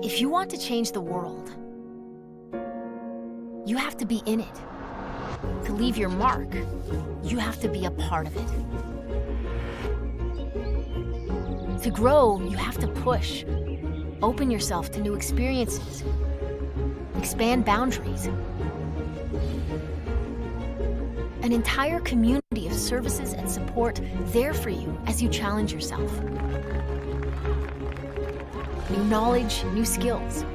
If you want to change the world, you have to be in it. To leave your mark, you have to be a part of it. To grow, you have to push. Open yourself to new experiences. Expand boundaries. An entire community of services and support there for you as you challenge yourself. New knowledge, new skills.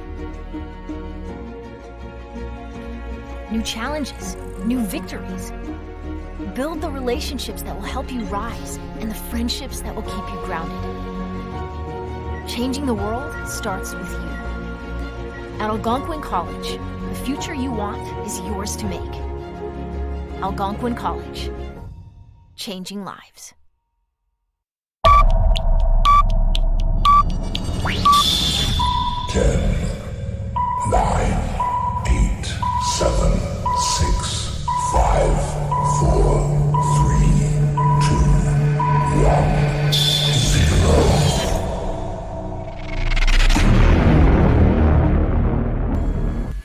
New challenges, new victories. Build the relationships that will help you rise and the friendships that will keep you grounded. Changing the world starts with you. At Algonquin College, the future you want is yours to make. Algonquin College, changing lives. 10, 9, 8, 7, 6, 5, 4, 3, 2, 1, 0.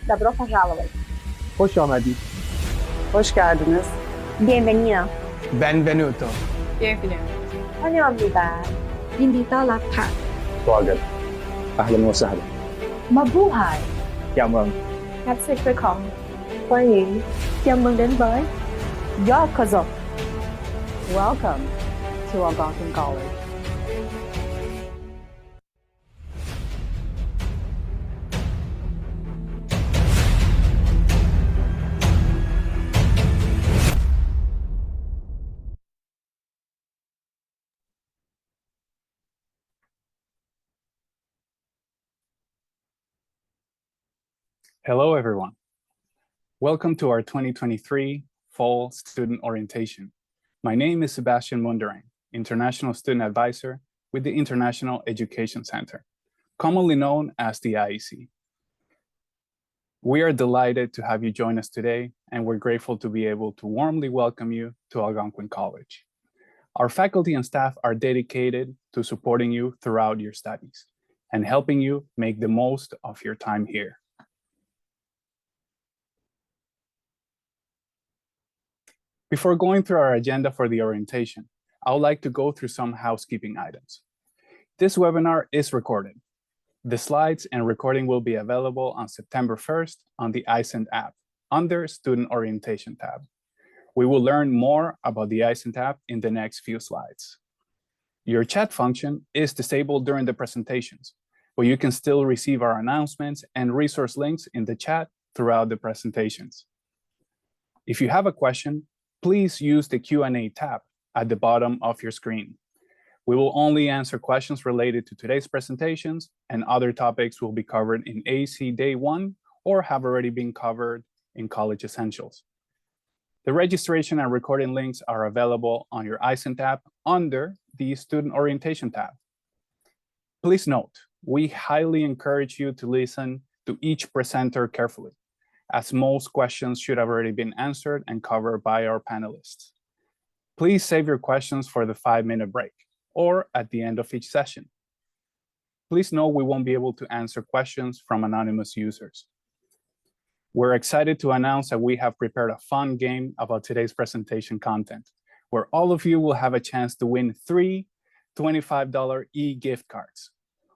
Добро пожаловать. خوش آمدید. Hoş geldiniz. Bienvenido. Benvenuto. Bienvenue. 欢迎你吧 ยินดีต้อนรับค่ะ سواگت. أهلا وسهلا. Mabuhay. Chào mừng. Herzlich willkommen. 欢迎 chào mừng đến với Yokozo. Welcome to Algonquin College. Hello, everyone. Welcome to our 2023 Fall Student Orientation. My name is Sebastian Munderang, International Student Advisor with the International Education Center, commonly known as the IEC. We are delighted to have you join us today, and we're grateful to be able to warmly welcome you to Algonquin College. Our faculty and staff are dedicated to supporting you throughout your studies and helping you make the most of your time here. Before going through our agenda for the orientation, I would like to go through some housekeeping items. This webinar is recorded. The slides and recording will be available on September 1st on the iCENT app under Student Orientation tab. We will learn more about the iCENT app in the next few slides. Your chat function is disabled during the presentations, but you can still receive our announcements and resource links in the chat throughout the presentations. If you have a question, please use the Q&A tab at the bottom of your screen. We will only answer questions related to today's presentations, and other topics will be covered in AC Day 1 or have already been covered in College Essentials. The registration and recording links are available on your iCENT app under the Student Orientation tab. Please note, we highly encourage you to listen to each presenter carefully, as most questions should have already been answered and covered by our panelists. Please save your questions for the 5-minute break or at the end of each session. Please know we won't be able to answer questions from anonymous users. We're excited to announce that we have prepared a fun game about today's presentation content, where all of you will have a chance to win 3 $25 e-gift cards.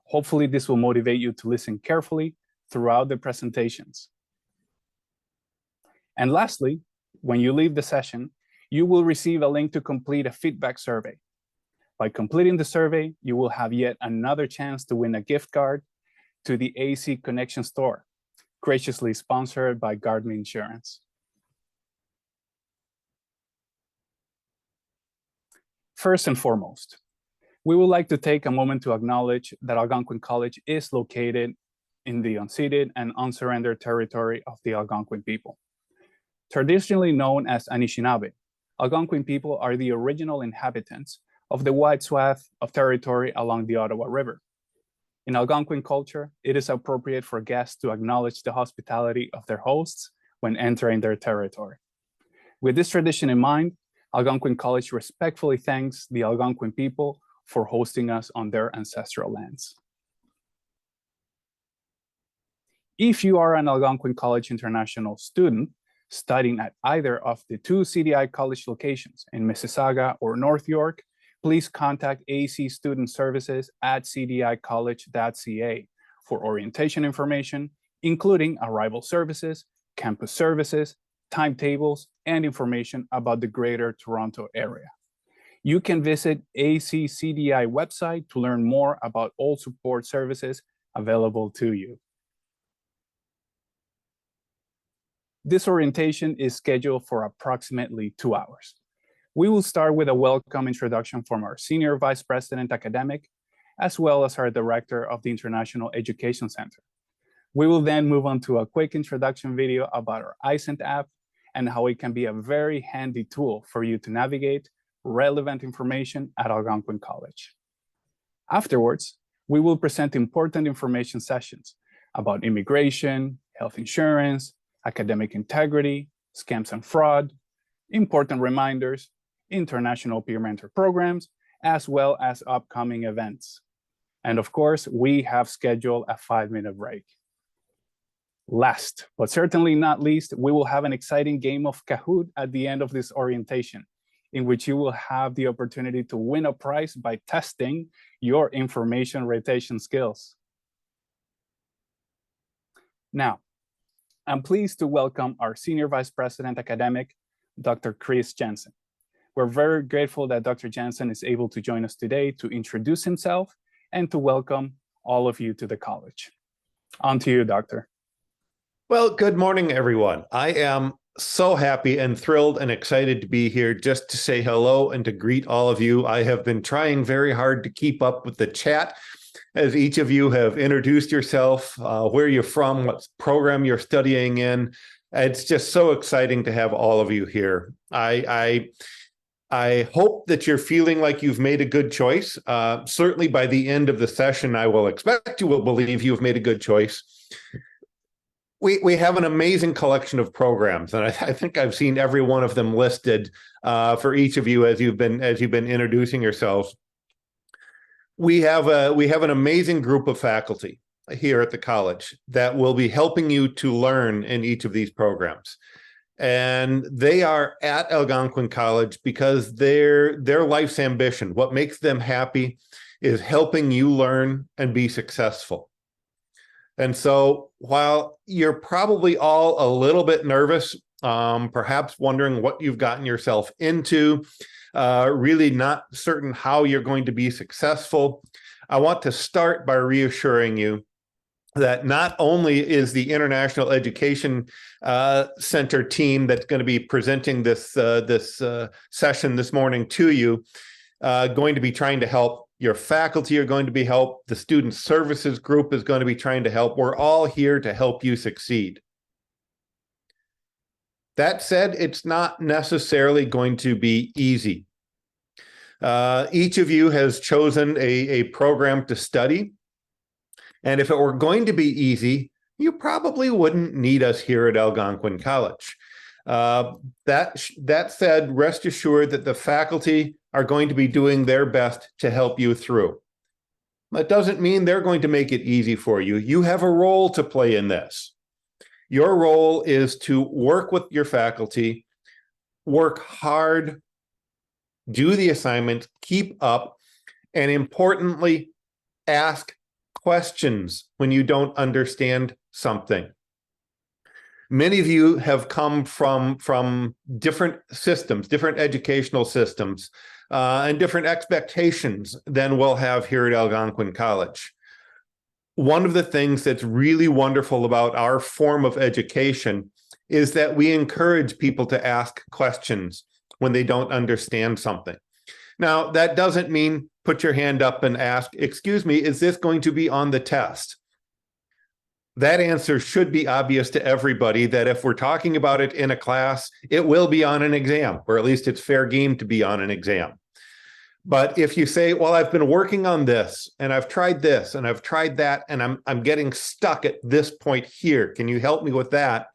Hopefully this will motivate you to listen carefully throughout the presentations. And lastly, when you leave the session, you will receive a link to complete a feedback survey. By completing the survey, you will have yet another chance to win a gift card to the AC Connection store, graciously sponsored by Garmin Insurance. First and foremost, we would like to take a moment to acknowledge that Algonquin College is located in the unceded and unsurrendered territory of the Algonquin people. Traditionally known as Anishinaabe, Algonquin people are the original inhabitants of the wide swath of territory along the Ottawa River. In Algonquin culture, it is appropriate for guests to acknowledge the hospitality of their hosts when entering their territory. With this tradition in mind, Algonquin College respectfully thanks the Algonquin people for hosting us on their ancestral lands. If you are an Algonquin College International student studying at either of the two CDI college locations in Mississauga or North York, please contact AC Student Services at cdicollege.ca for orientation information, including arrival services, campus services, timetables, and information about the Greater Toronto Area. You can visit ACCDI website to learn more about all support services available to you. This orientation is scheduled for approximately 2 hours. We will start with a welcome introduction from our Senior Vice President Academic, as well as our Director of the International Education Center. We will then move on to a quick introduction video about our iCENT app and how it can be a very handy tool for you to navigate relevant information at Algonquin College. Afterwards, we will present important information sessions about immigration, health insurance, academic integrity, scams and fraud, important reminders, international peer mentor programs, as well as upcoming events. And of course, we have scheduled a 5-minute break. Last, but certainly not least, we will have an exciting game of Kahoot at the end of this orientation, in which you will have the opportunity to win a prize by testing your information retention skills. Now, I'm pleased to welcome our Senior Vice President Academic, Dr. Chris Jensen. We're very grateful that Dr. Jensen is able to join us today to introduce himself and to welcome all of you to the college. On to you, Doctor. Well, good morning, everyone. I am so happy and thrilled and excited to be here just to say hello and to greet all of you. I have been trying very hard to keep up with the chat as each of you have introduced yourself, where you're from, what program you're studying in. It's just so exciting to have all of you here. I hope that you're feeling like you've made a good choice. Certainly by the end of the session, I will expect you will believe you've made a good choice. We have an amazing collection of programs, and I think I've seen every one of them listed for each of you as you've been introducing yourselves. We have an amazing group of faculty here at the college that will be helping you to learn in each of these programs. And they are at Algonquin College because their life's ambition, what makes them happy, is helping you learn and be successful. And so while you're probably all a little bit nervous, perhaps wondering what you've gotten yourself into, really not certain how you're going to be successful, I want to start by reassuring you that not only is the International Education Center team that's going to be presenting this session this morning to you going to be trying to help. Your faculty are going to be helped. The student services group is going to be trying to help. We're all here to help you succeed. That said, it's not necessarily going to be easy. Each of you has chosen a program to study. And if it were going to be easy, you probably wouldn't need us here at Algonquin College. That said, rest assured that the faculty are going to be doing their best to help you through. That doesn't mean they're going to make it easy for you. You have a role to play in this. Your role is to work with your faculty, work hard, do the assignment, keep up, and importantly, ask questions when you don't understand something. Many of you have come from different systems, different educational systems, and different expectations than we'll have here at Algonquin College. One of the things that's really wonderful about our form of education is that we encourage people to ask questions when they don't understand something. Now, that doesn't mean put your hand up and ask, excuse me, is this going to be on the test? That answer should be obvious to everybody that if we're talking about it in a class, it will be on an exam, or at least it's fair game to be on an exam. But if you say, well, I've been working on this, and I've tried this, and I've tried that, and I'm getting stuck at this point here, can you help me with that?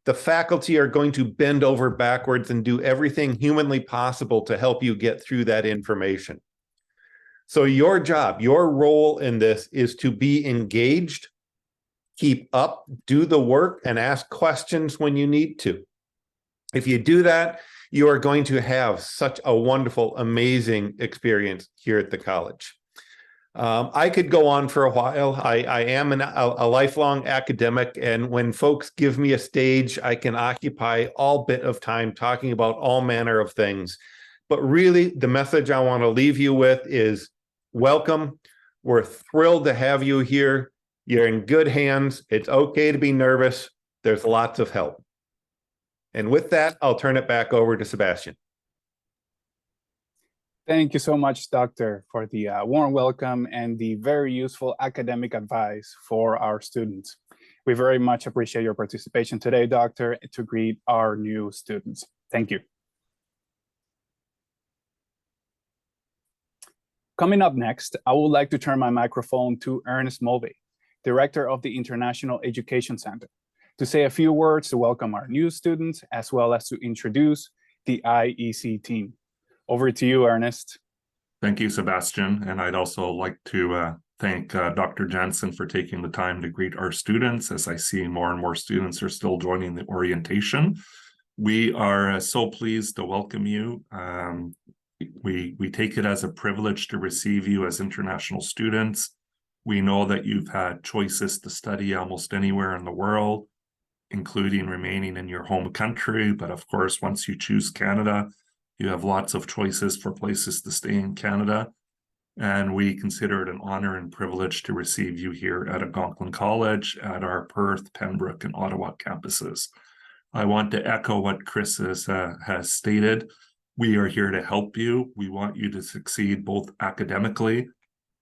The faculty are going to bend over backwards and do everything humanly possible to help you get through that information. So your job, your role in this is to be engaged, keep up, do the work, and ask questions when you need to. If you do that, you are going to have such a wonderful, amazing experience here at the college. I could go on for a while. I am a lifelong academic, and when folks give me a stage, I can occupy all bit of time talking about all manner of things. But really, the message I want to leave you with is welcome. We're thrilled to have you here. You're in good hands. It's okay to be nervous. There's lots of help. And with that, I'll turn it back over to Sebastian. Thank you so much, Doctor, for the warm welcome and the very useful academic advice for our students. We very much appreciate your participation today, Doctor, to greet our new students. Thank you. Coming up next, I would like to turn my microphone to Ernest Mulvey, Director of the International Education Center, to say a few words to welcome our new students, as well as to introduce the IEC team. Over to you, Ernest. Thank you, Sebastian. And I'd also like to thank Dr. Jensen for taking the time to greet our students. As I see more and more students are still joining the orientation. We are so pleased to welcome you. We take it as a privilege to receive you as international students. We know that you've had choices to study almost anywhere in the world, including remaining in your home country. But of course, once you choose Canada, you have lots of choices for places to stay in Canada. And we consider it an honor and privilege to receive you here at Algonquin College at our Perth, Pembroke, and Ottawa campuses. I want to echo what Chris has stated. We are here to help you. We want you to succeed both academically,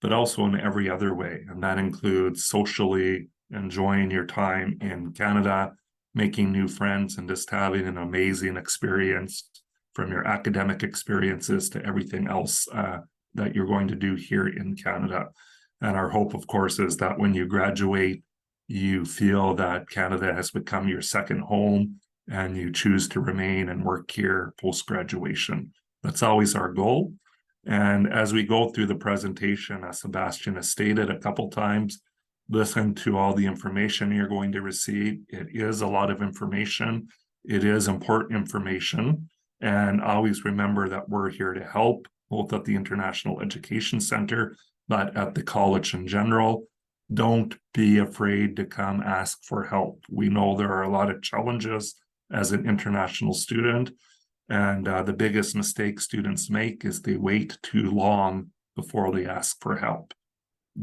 but also in every other way. And that includes socially, enjoying your time in Canada, making new friends, and just having an amazing experience from your academic experiences to everything else that you're going to do here in Canada. And our hope, of course, is that when you graduate, you feel that Canada has become your second home and you choose to remain and work here post-graduation. That's always our goal. And as we go through the presentation, as Sebastian has stated a couple times, listen to all the information you're going to receive. It is a lot of information. It is important information. And always remember that we're here to help, both at the International Education Center, but at the college in general. Don't be afraid to come ask for help. We know there are a lot of challenges as an international student. And the biggest mistake students make is they wait too long before they ask for help.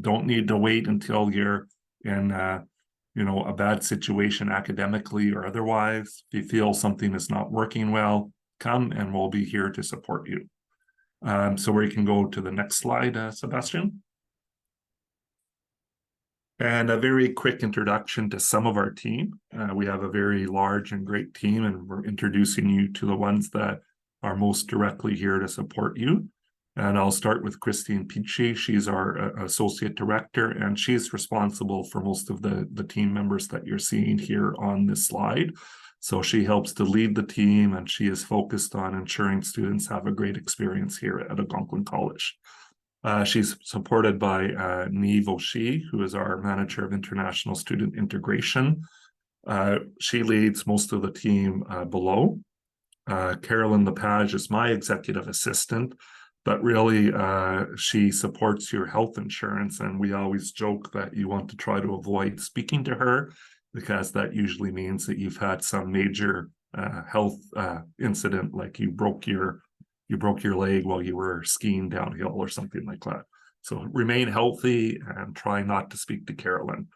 Don't need to wait until you're in a bad situation academically or otherwise. If you feel something is not working well, come and we'll be here to support you. So we can go to the next slide, Sebastian. And a very quick introduction to some of our team. We have a very large and great team, and we're introducing you to the ones that are most directly here to support you. And I'll start with Christine Pichi. She's our associate director, and she's responsible for most of the team members that you're seeing here on this slide. So she helps to lead the team, and she is focused on ensuring students have a great experience here at Algonquin College. She's supported by Niamh O'Shea, who is our manager of international student integration. She leads most of the team below. Carolyn Lepage is my executive assistant, but really she supports your health insurance. And we always joke that you want to try to avoid speaking to her, because that usually means that you've had some major health incident, like you broke your leg while you were skiing downhill or something like that. So remain healthy and try not to speak to Carolyn.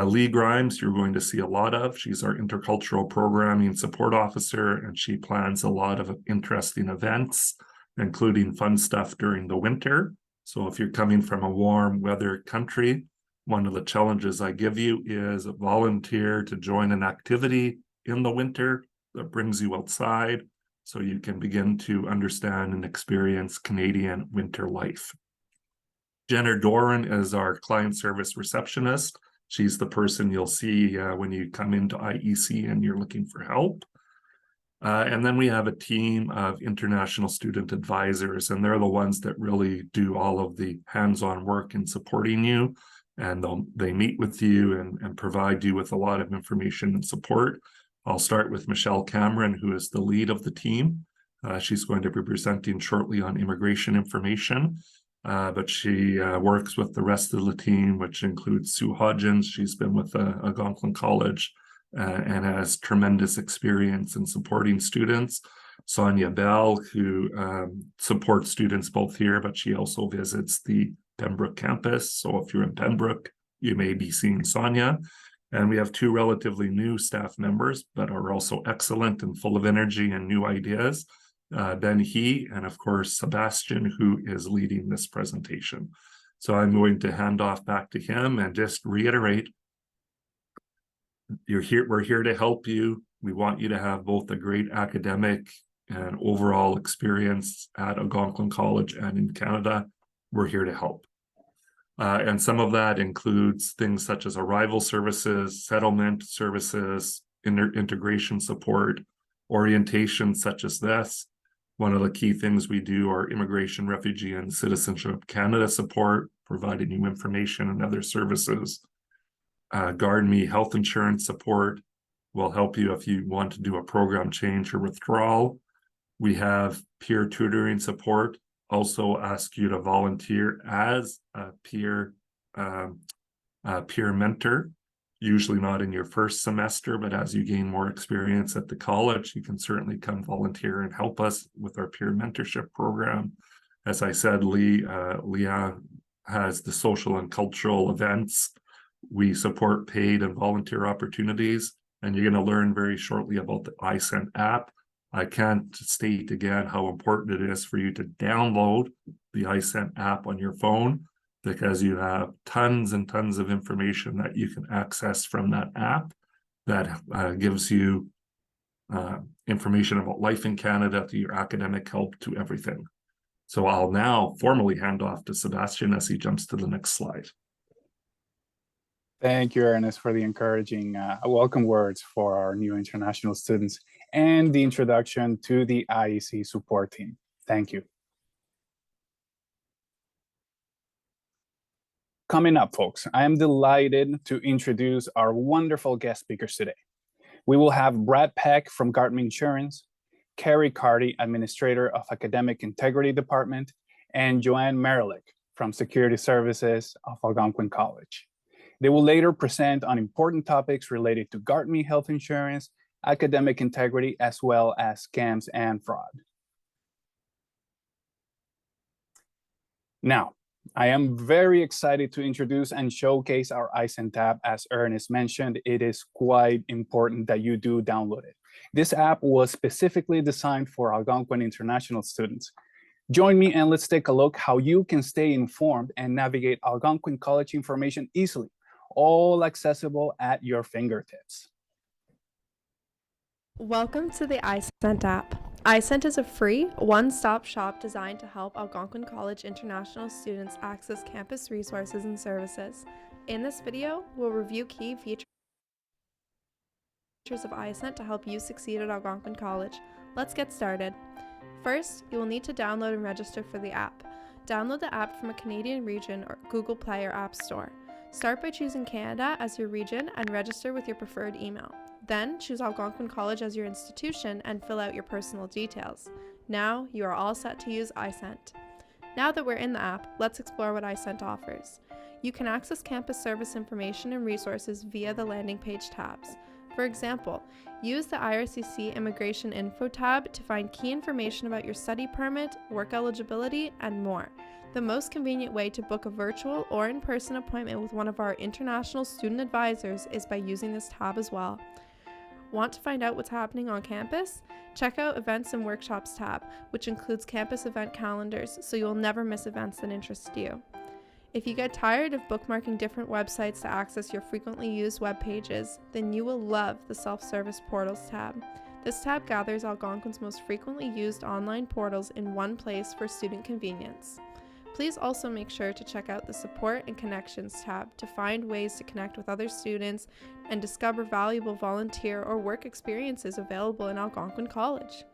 Lee Grimes, you're going to see a lot of. She's our intercultural programming support officer, and she plans a lot of interesting events, including fun stuff during the winter. So if you're coming from a warm weather country, one of the challenges I give you is volunteer to join an activity in the winter that brings you outside, so you can begin to understand and experience Canadian winter life. Jenna Doran is our client service receptionist. She's the person you'll see when you come into IEC and you're looking for help. And then we have a team of international student advisors, and they're the ones that really do all of the hands-on work in supporting you. and they meet with you and provide you with a lot of information and support. I'll start with Michelle Cameron, who is the lead of the team. She's going to be presenting shortly on immigration information, but she works with the rest of the team, which includes Sue Hodgins. She's been with Algonquin College and has tremendous experience in supporting students. Sonia Bell, who supports students both here, but she also visits the Pembroke campus. So if you're in Pembroke, you may be seeing Sonia. And we have two relatively new staff members, but are also excellent and full of energy and new ideas. Ben He, and of course, Sebastian, who is leading this presentation. So I'm going to hand off back to him and just reiterate, we're here to help you. We want you to have both a great academic and overall experience at Algonquin College and in Canada. We're here to help. And some of that includes things such as arrival services, settlement services, integration support, orientation such as this. One of the key things we do are immigration, refugee, and citizenship Canada support, providing you information and other services. GuardMe health insurance support will help you if you want to do a program change or withdrawal. We have peer tutoring support. Also ask you to volunteer as a peer mentor, usually not in your first semester, but as you gain more experience at the college, you can certainly come volunteer and help us with our peer mentorship program. As I said, Leah has the social and cultural events. We support paid and volunteer opportunities, and you're going to learn very shortly about the iSent app. I can't state again how important it is for you to download the iSent app on your phone, because you have tons and tons of information that you can access from that app that gives you information about life in Canada, to your academic help, to everything. So I'll now formally hand off to Sebastian as he jumps to the next slide. Thank you, Ernest, for the encouraging welcome words for our new international students and the introduction to the IEC support team. Thank you. Coming up, folks, I am delighted to introduce our wonderful guest speakers today. We will have Brad Peck from GuardMe Insurance, Carrie Carty, Administrator of Academic Integrity Department, and Joanne Merlick from Security Services of Algonquin College. They will later present on important topics related to GuardMe health insurance, academic integrity, as well as scams and fraud. Now, I am very excited to introduce and showcase our iSent app. As Ernest mentioned, it is quite important that you do download it. This app was specifically designed for Algonquin international students. Join me and let's take a look how you can stay informed and navigate Algonquin College information easily, all accessible at your fingertips. Welcome to the iSent app. iSent is a free, one-stop shop designed to help Algonquin College international students access campus resources and services. In this video, we'll review key features of iSent to help you succeed at Algonquin College. Let's get started. First, you will need to download and register for the app. Download the app from a Canadian region or Google Play or App Store. Start by choosing Canada as your region and register with your preferred email. Then choose Algonquin College as your institution and fill out your personal details. Now you are all set to use iSent. Now that we're in the app, let's explore what iSent offers. You can access campus service information and resources via the landing page tabs. For example, use the IRCC Immigration Info tab to find key information about your study permit, work eligibility, and more. The most convenient way to book a virtual or in-person appointment with one of our international student advisors is by using this tab as well. Want to find out what's happening on campus? Check out Events and Workshops tab, which includes campus event calendars, so you'll never miss events that interest you. If you get tired of bookmarking different websites to access your frequently used web pages, then you will love the Self-Service Portals tab. This tab gathers Algonquin's most frequently used online portals in one place for student convenience. Please also make sure to check out the Support and Connections tab to find ways to connect with other students and discover valuable volunteer or work experiences available in Algonquin College.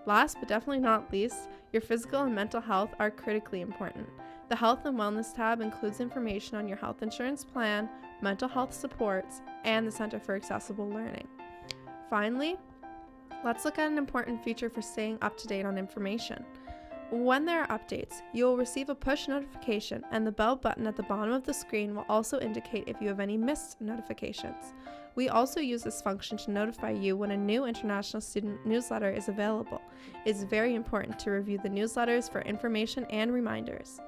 Last but definitely not least, your physical and mental health are critically important. The Health and Wellness tab includes information on your health insurance plan, mental health supports, and the Center for Accessible Learning. Finally, let's look at an important feature for staying up to date on information. When there are updates, you will receive a push notification, and the bell button at the bottom of the screen will also indicate if you have any missed notifications. We also use this function to notify you when a new international student newsletter is available. It is very important to review the newsletters for information and reminders.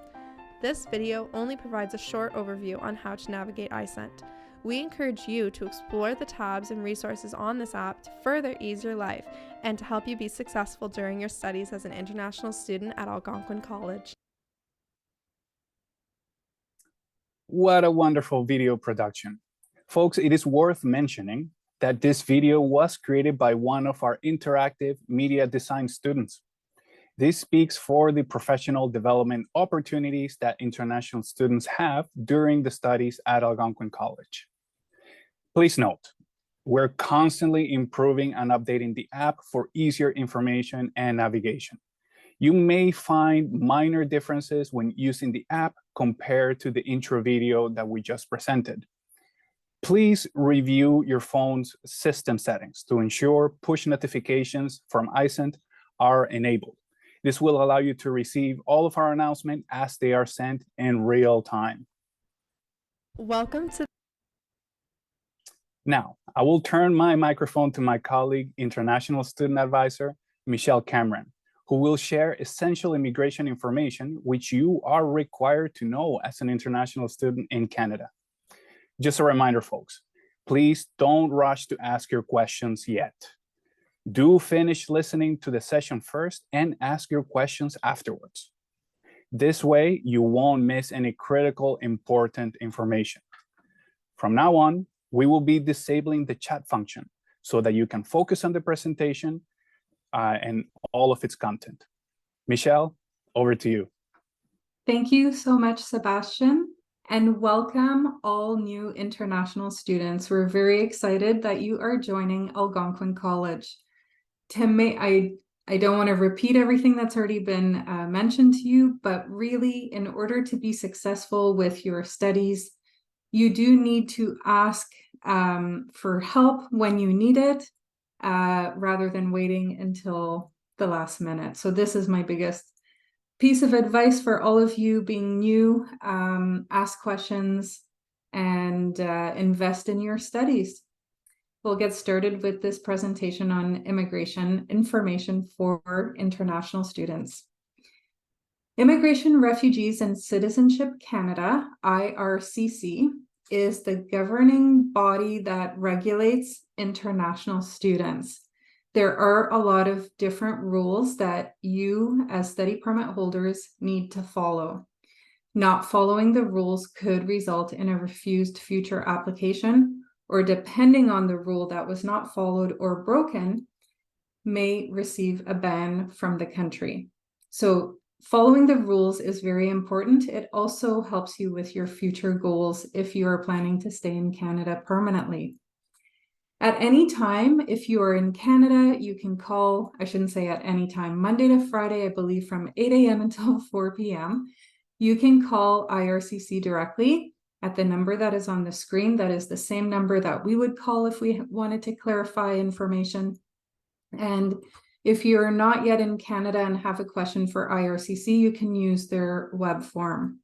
This video only provides a short overview on how to navigate iCENT. We encourage you to explore the tabs and resources on this app to further ease your life and to help you be successful during your studies as an international student at Algonquin College. What a wonderful video production. Folks, it is worth mentioning that this video was created by one of our interactive media design students. This speaks for the professional development opportunities that international students have during the studies at Algonquin College. Please note, we're constantly improving and updating the app for easier information and navigation. You may find minor differences when using the app compared to the intro video that we just presented. Please review your phone's system settings to ensure push notifications from iCENT are enabled. This will allow you to receive all of our announcements as they are sent in real time. Welcome to. Now, I will turn my microphone to my colleague, International Student Advisor, Michelle Cameron, who will share essential immigration information which you are required to know as an international student in Canada. Just a reminder, folks, please don't rush to ask your questions yet. Do finish listening to the session first and ask your questions afterwards. This way, you won't miss any critical, important information. From now on, we will be disabling the chat function so that you can focus on the presentation and all of its content. Michelle, over to you. Thank you so much, Sebastian, and welcome all new international students. We're very excited that you are joining Algonquin College. I don't want to repeat everything that's already been mentioned to you, but really, in order to be successful with your studies, you do need to ask for help when you need it, rather than waiting until the last minute. So this is my biggest piece of advice for all of you being new. Ask questions and invest in your studies. We'll get started with this presentation on immigration information for international students. Immigration, Refugees, and Citizenship Canada, IRCC, is the governing body that regulates international students. There are a lot of different rules that you, as study permit holders, need to follow. Not following the rules could result in a refused future application, or depending on the rule that was not followed or broken, may receive a ban from the country. So following the rules is very important. It also helps you with your future goals if you are planning to stay in Canada permanently. At any time, if you are in Canada, you can call, I shouldn't say at any time, Monday to Friday, I believe from 8 a.m. until 4 p.m. You can call IRCC directly at the number that is on the screen. That is the same number that we would call if we wanted to clarify information. And if you're not yet in Canada and have a question for IRCC, you can use their web form.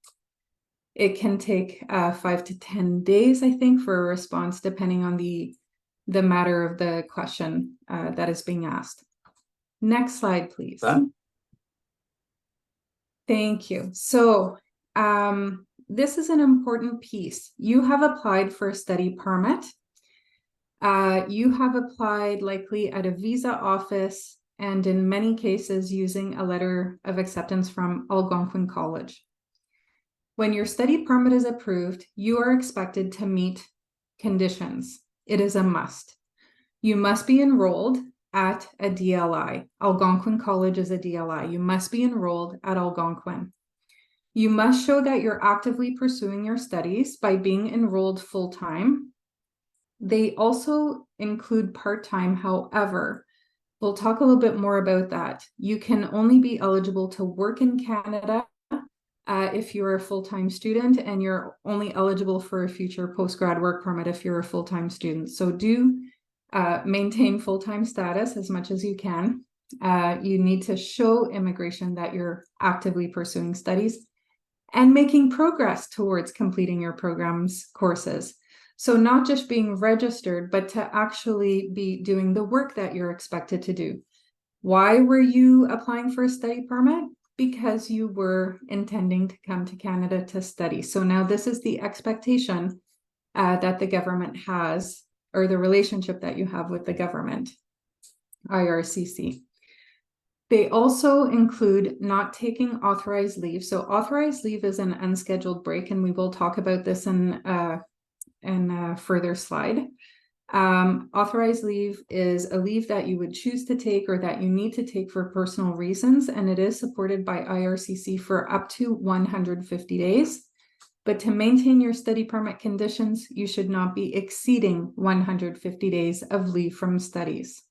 It can take 5 to 10 days, I think, for a response, depending on the matter of the question that is being asked. Next slide, please. Thank you. So, this is an important piece. You have applied for a study permit. You have applied likely at a visa office and in many cases using a letter of acceptance from Algonquin College. When your study permit is approved, you are expected to meet conditions. It is a must. You must be enrolled at a DLI. Algonquin College is a DLI. You must be enrolled at Algonquin. You must show that you're actively pursuing your studies by being enrolled full-time. They also include part-time. However, we'll talk a little bit more about that. You can only be eligible to work in Canada if you're a full-time student, and you're only eligible for a future post-grad work permit if you're a full-time student. So do maintain full-time status as much as you can. You need to show immigration that you're actively pursuing studies and making progress towards completing your program's courses. So not just being registered, but to actually be doing the work that you're expected to do. Why were you applying for a study permit? Because you were intending to come to Canada to study. So now this is the expectation that the government has, or the relationship that you have with the government, IRCC. They also include not taking authorized leave. So authorized leave is an unscheduled break, and we will talk about this in a further slide. Authorized leave is a leave that you would choose to take or that you need to take for personal reasons, and it is supported by IRCC for up to 150 days. But to maintain your study permit conditions, you should not be exceeding 150 days of leave from studies.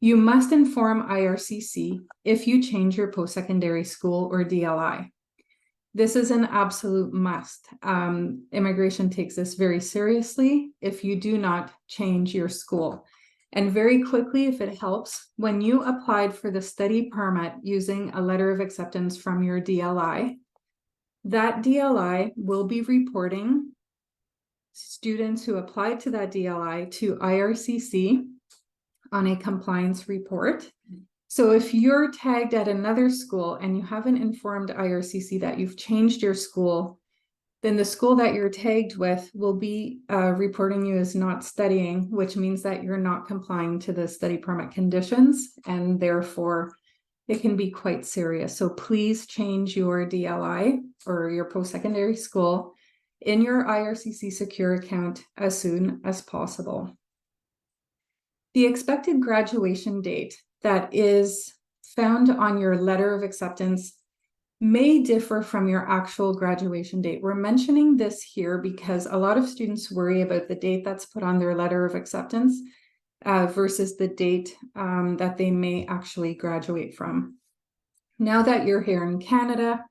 You must inform IRCC if you change your post-secondary school or DLI. This is an absolute must. Immigration takes this very seriously if you do not change your school. And very quickly, if it helps, when you applied for the study permit using a letter of acceptance from your DLI, that DLI will be reporting students who applied to that DLI to IRCC on a compliance report. So if you're tagged at another school and you haven't informed IRCC that you've changed your school, then the school that you're tagged with will be reporting you as not studying, which means that you're not complying to the study permit conditions, and therefore it can be quite serious. So please change your DLI or your post-secondary school in your IRCC secure account as soon as possible. The expected graduation date that is found on your letter of acceptance may differ from your actual graduation date. We're mentioning this here because a lot of students worry about the date that's put on their letter of acceptance versus the date that they may actually graduate from. Now that you're here in Canada,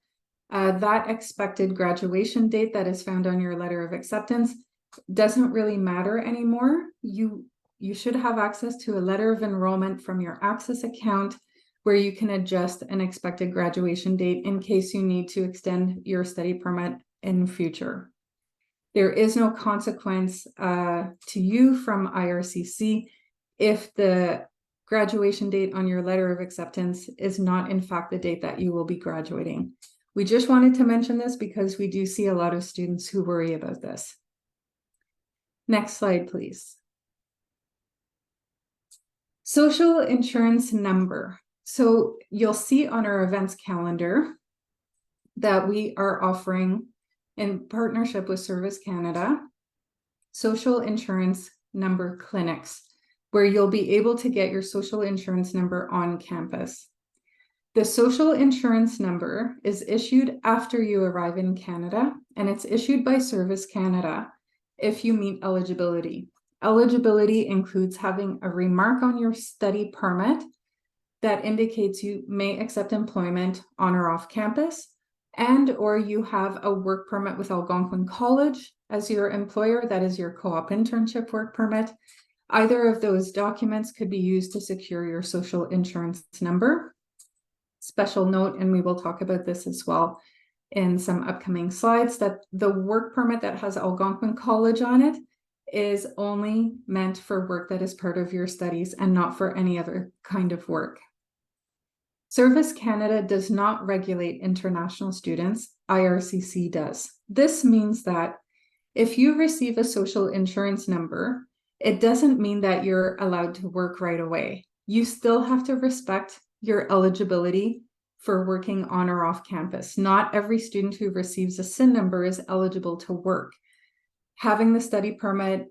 that expected graduation date that is found on your letter of acceptance doesn't really matter anymore. You should have access to a letter of enrollment from your Access account where you can adjust an expected graduation date in case you need to extend your study permit in future. There is no consequence to you from IRCC if the graduation date on your letter of acceptance is not in fact the date that you will be graduating. We just wanted to mention this because we do see a lot of students who worry about this. Next slide, please. Social insurance number. So you'll see on our events calendar that we are offering, in partnership with Service Canada, social insurance number clinics, where you'll be able to get your social insurance number on campus. The social insurance number is issued after you arrive in Canada, and it's issued by Service Canada if you meet eligibility. Eligibility includes having a remark on your study permit that indicates you may accept employment on or off campus, and or you have a work permit with Algonquin College as your employer, that is your co-op internship work permit. Either of those documents could be used to secure your social insurance number. Special note, and we will talk about this as well in some upcoming slides, that the work permit that has Algonquin College on it is only meant for work that is part of your studies and not for any other kind of work. Service Canada does not regulate international students, IRCC does. This means that if you receive a social insurance number, it doesn't mean that you're allowed to work right away. You still have to respect your eligibility for working on or off campus. Not every student who receives a SIN number is eligible to work. Having the study permit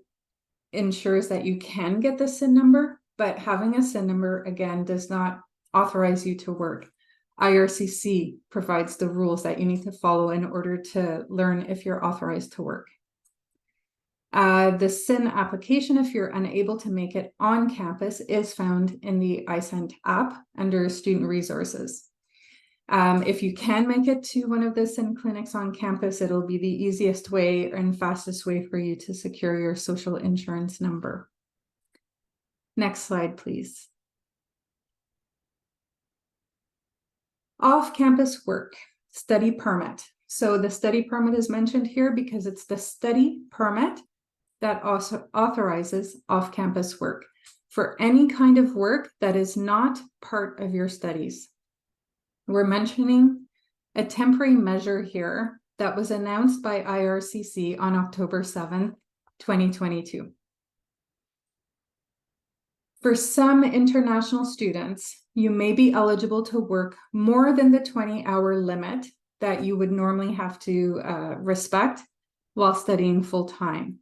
ensures that you can get the SIN number, but having a SIN number, again, does not authorize you to work. IRCC provides the rules that you need to follow in order to learn if you're authorized to work. The SIN application, if you're unable to make it on campus, is found in the iSent app under Student Resources. If you can make it to one of the SIN clinics on campus, it'll be the easiest way and fastest way for you to secure your social insurance number. Next slide, please. Off-campus work, study permit. So the study permit is mentioned here because it's the study permit that also authorizes off-campus work for any kind of work that is not part of your studies. We're mentioning a temporary measure here that was announced by IRCC on October 7th, 2022. For some international students, you may be eligible to work more than the 20-hour limit that you would normally have to respect while studying full-time.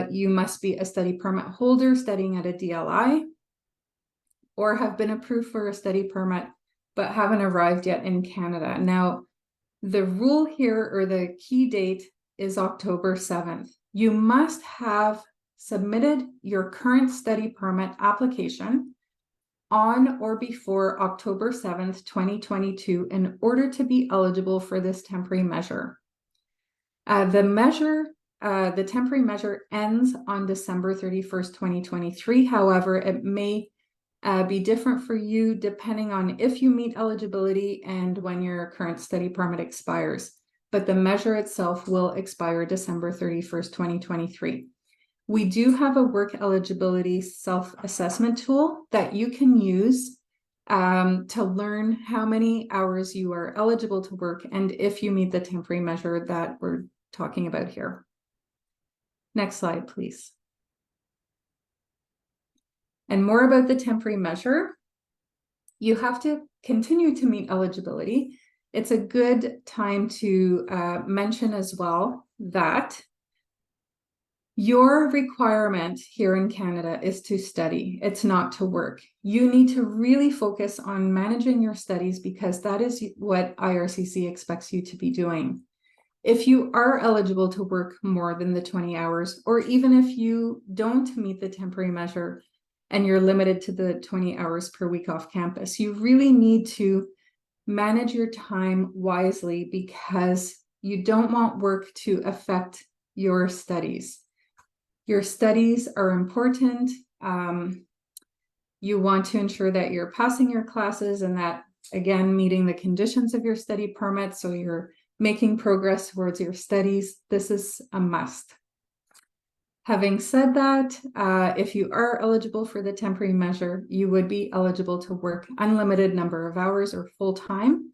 You must be a study permit holder studying at a DLI or have been approved for a study permit but haven't arrived yet in Canada. Now, the rule here, or the key date, is October 7th. You must have submitted your current study permit application on or before October 7th, 2022 in order to be eligible for this temporary measure. The temporary measure ends on December 31st, 2023. However, it may be different for you depending on if you meet eligibility and when your current study permit expires. But the measure itself will expire December 31st, 2023. We do have a work eligibility self-assessment tool that you can use to learn how many hours you are eligible to work and if you meet the temporary measure that we're talking about here. Next slide, please. And more about the temporary measure. You have to continue to meet eligibility. It's a good time to mention as well that your requirement here in Canada is to study. It's not to work. You need to really focus on managing your studies because that is what IRCC expects you to be doing. If you are eligible to work more than the 20 hours, or even if you don't meet the temporary measure and you're limited to the 20 hours per week off campus, you really need to manage your time wisely because you don't want work to affect your studies. Your studies are important. You want to ensure that you're passing your classes and that, again, meeting the conditions of your study permit, so you're making progress towards your studies. This is a must. Having said that, if you are eligible for the temporary measure, you would be eligible to work unlimited number of hours or full-time.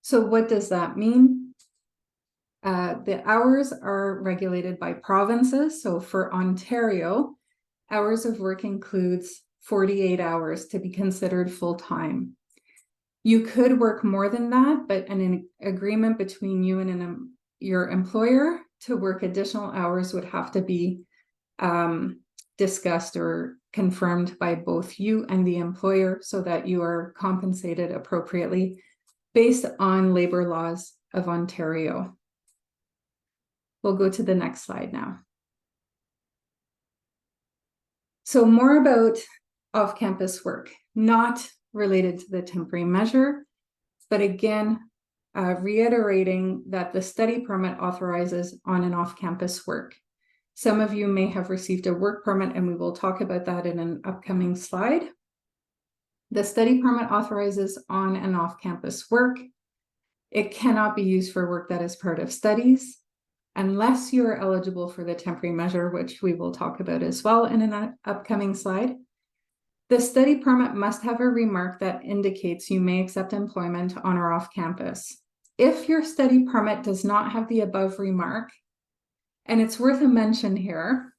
So what does that mean? The hours are regulated by provinces. So for Ontario, hours of work includes 48 hours to be considered full-time. You could work more than that, but an agreement between you and your employer to work additional hours would have to be discussed or confirmed by both you and the employer so that you are compensated appropriately based on labor laws of Ontario. We'll go to the next slide now. So more about off-campus work, not related to the temporary measure, but again, reiterating that the study permit authorizes on and off-campus work. Some of you may have received a work permit, and we will talk about that in an upcoming slide. The study permit authorizes on and off-campus work. It cannot be used for work that is part of studies, unless you are eligible for the temporary measure, which we will talk about as well in an upcoming slide. The study permit must have a remark that indicates you may accept employment on or off campus. If your study permit does not have the above remark, and it's worth a mention here,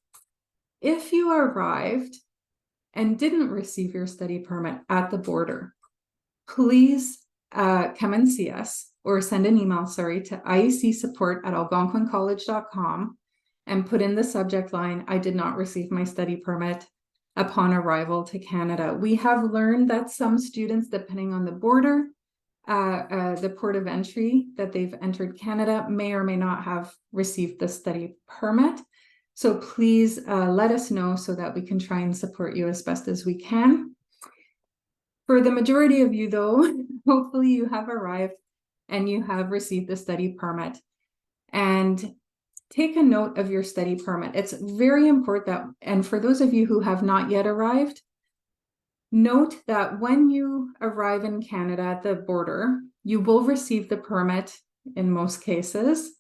if you arrived and didn't receive your study permit at the border, please come and see us or send an email, to iecsupport@algonquincollege.com and put in the subject line, "I did not receive my study permit upon arrival to Canada." We have learned that some students, depending on the border, the port of entry that they've entered Canada, may or may not have received the study permit. So please let us know so that we can try and support you as best as we can. For the majority of you, though, hopefully you have arrived and you have received the study permit. And take a note of your study permit. It's very important that, and for those of you who have not yet arrived, note that when you arrive in Canada at the border, you will receive the permit in most cases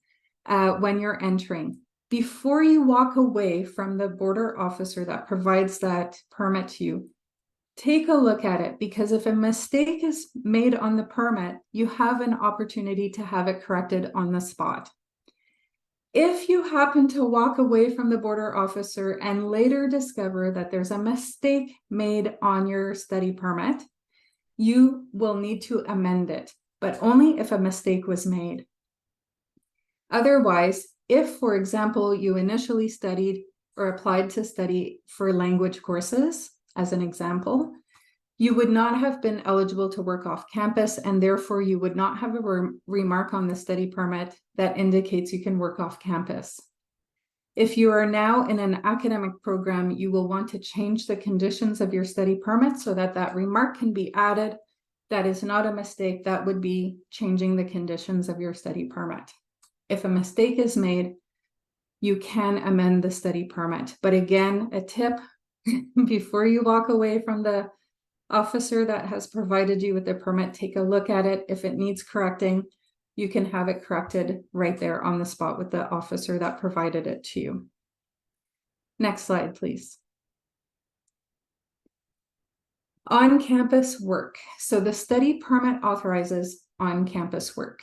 when you're entering. Before you walk away from the border officer that provides that permit to you, take a look at it, because if a mistake is made on the permit, you have an opportunity to have it corrected on the spot. If you happen to walk away from the border officer and later discover that there's a mistake made on your study permit, you will need to amend it, but only if a mistake was made. Otherwise, if, for example, you initially studied or applied to study for language courses, as an example, you would not have been eligible to work off campus, and therefore you would not have a remark on the study permit that indicates you can work off campus. If you are now in an academic program, you will want to change the conditions of your study permit so that that remark can be added. That is not a mistake. That would be changing the conditions of your study permit. If a mistake is made, you can amend the study permit. But again, a tip, before you walk away from the officer that has provided you with the permit, take a look at it. If it needs correcting, you can have it corrected right there on the spot with the officer that provided it to you. Next slide, please. On-campus work. So the study permit authorizes on-campus work.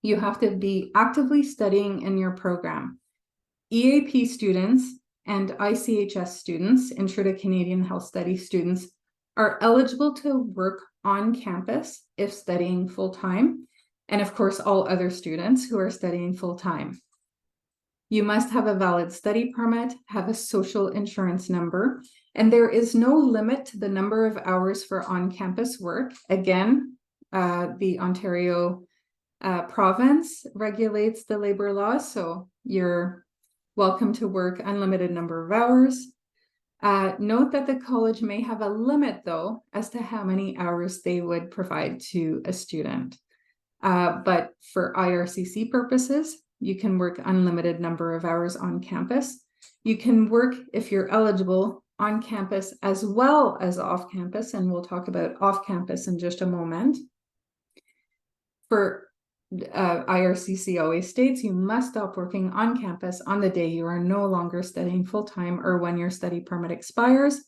You have to be actively studying in your program. EAP students and ICHS students, Intro to Canadian Health Studies students, are eligible to work on campus if studying full-time, and of course all other students who are studying full-time. You must have a valid study permit, have a social insurance number, and there is no limit to the number of hours for on-campus work. Again, the Ontario province regulates the labor laws, so you're welcome to work unlimited number of hours. Note that the college may have a limit, though, as to how many hours they would provide to a student. But for IRCC purposes, you can work unlimited number of hours on campus. You can work, if you're eligible, on campus as well as off campus, and we'll talk about off campus in just a moment. For IRCC always states you must stop working on campus on the day you are no longer studying full-time or when your study permit expires.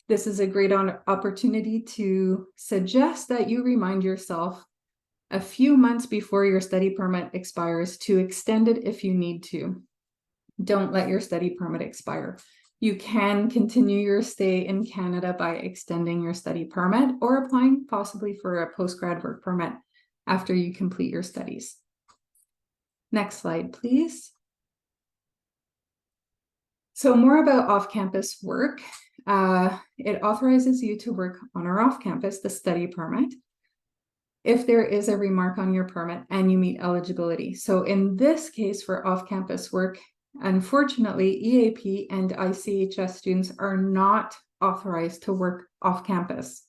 This is a great opportunity to suggest that you remind yourself a few months before your study permit expires to extend it if you need to. Don't let your study permit expire. You can continue your stay in Canada by extending your study permit or applying possibly for a postgrad work permit after you complete your studies. Next slide, please. So more about off-campus work. It authorizes you to work on or off campus, the study permit, if there is a remark on your permit and you meet eligibility. So in this case for off-campus work, unfortunately, EAP and ICHS students are not authorized to work off campus.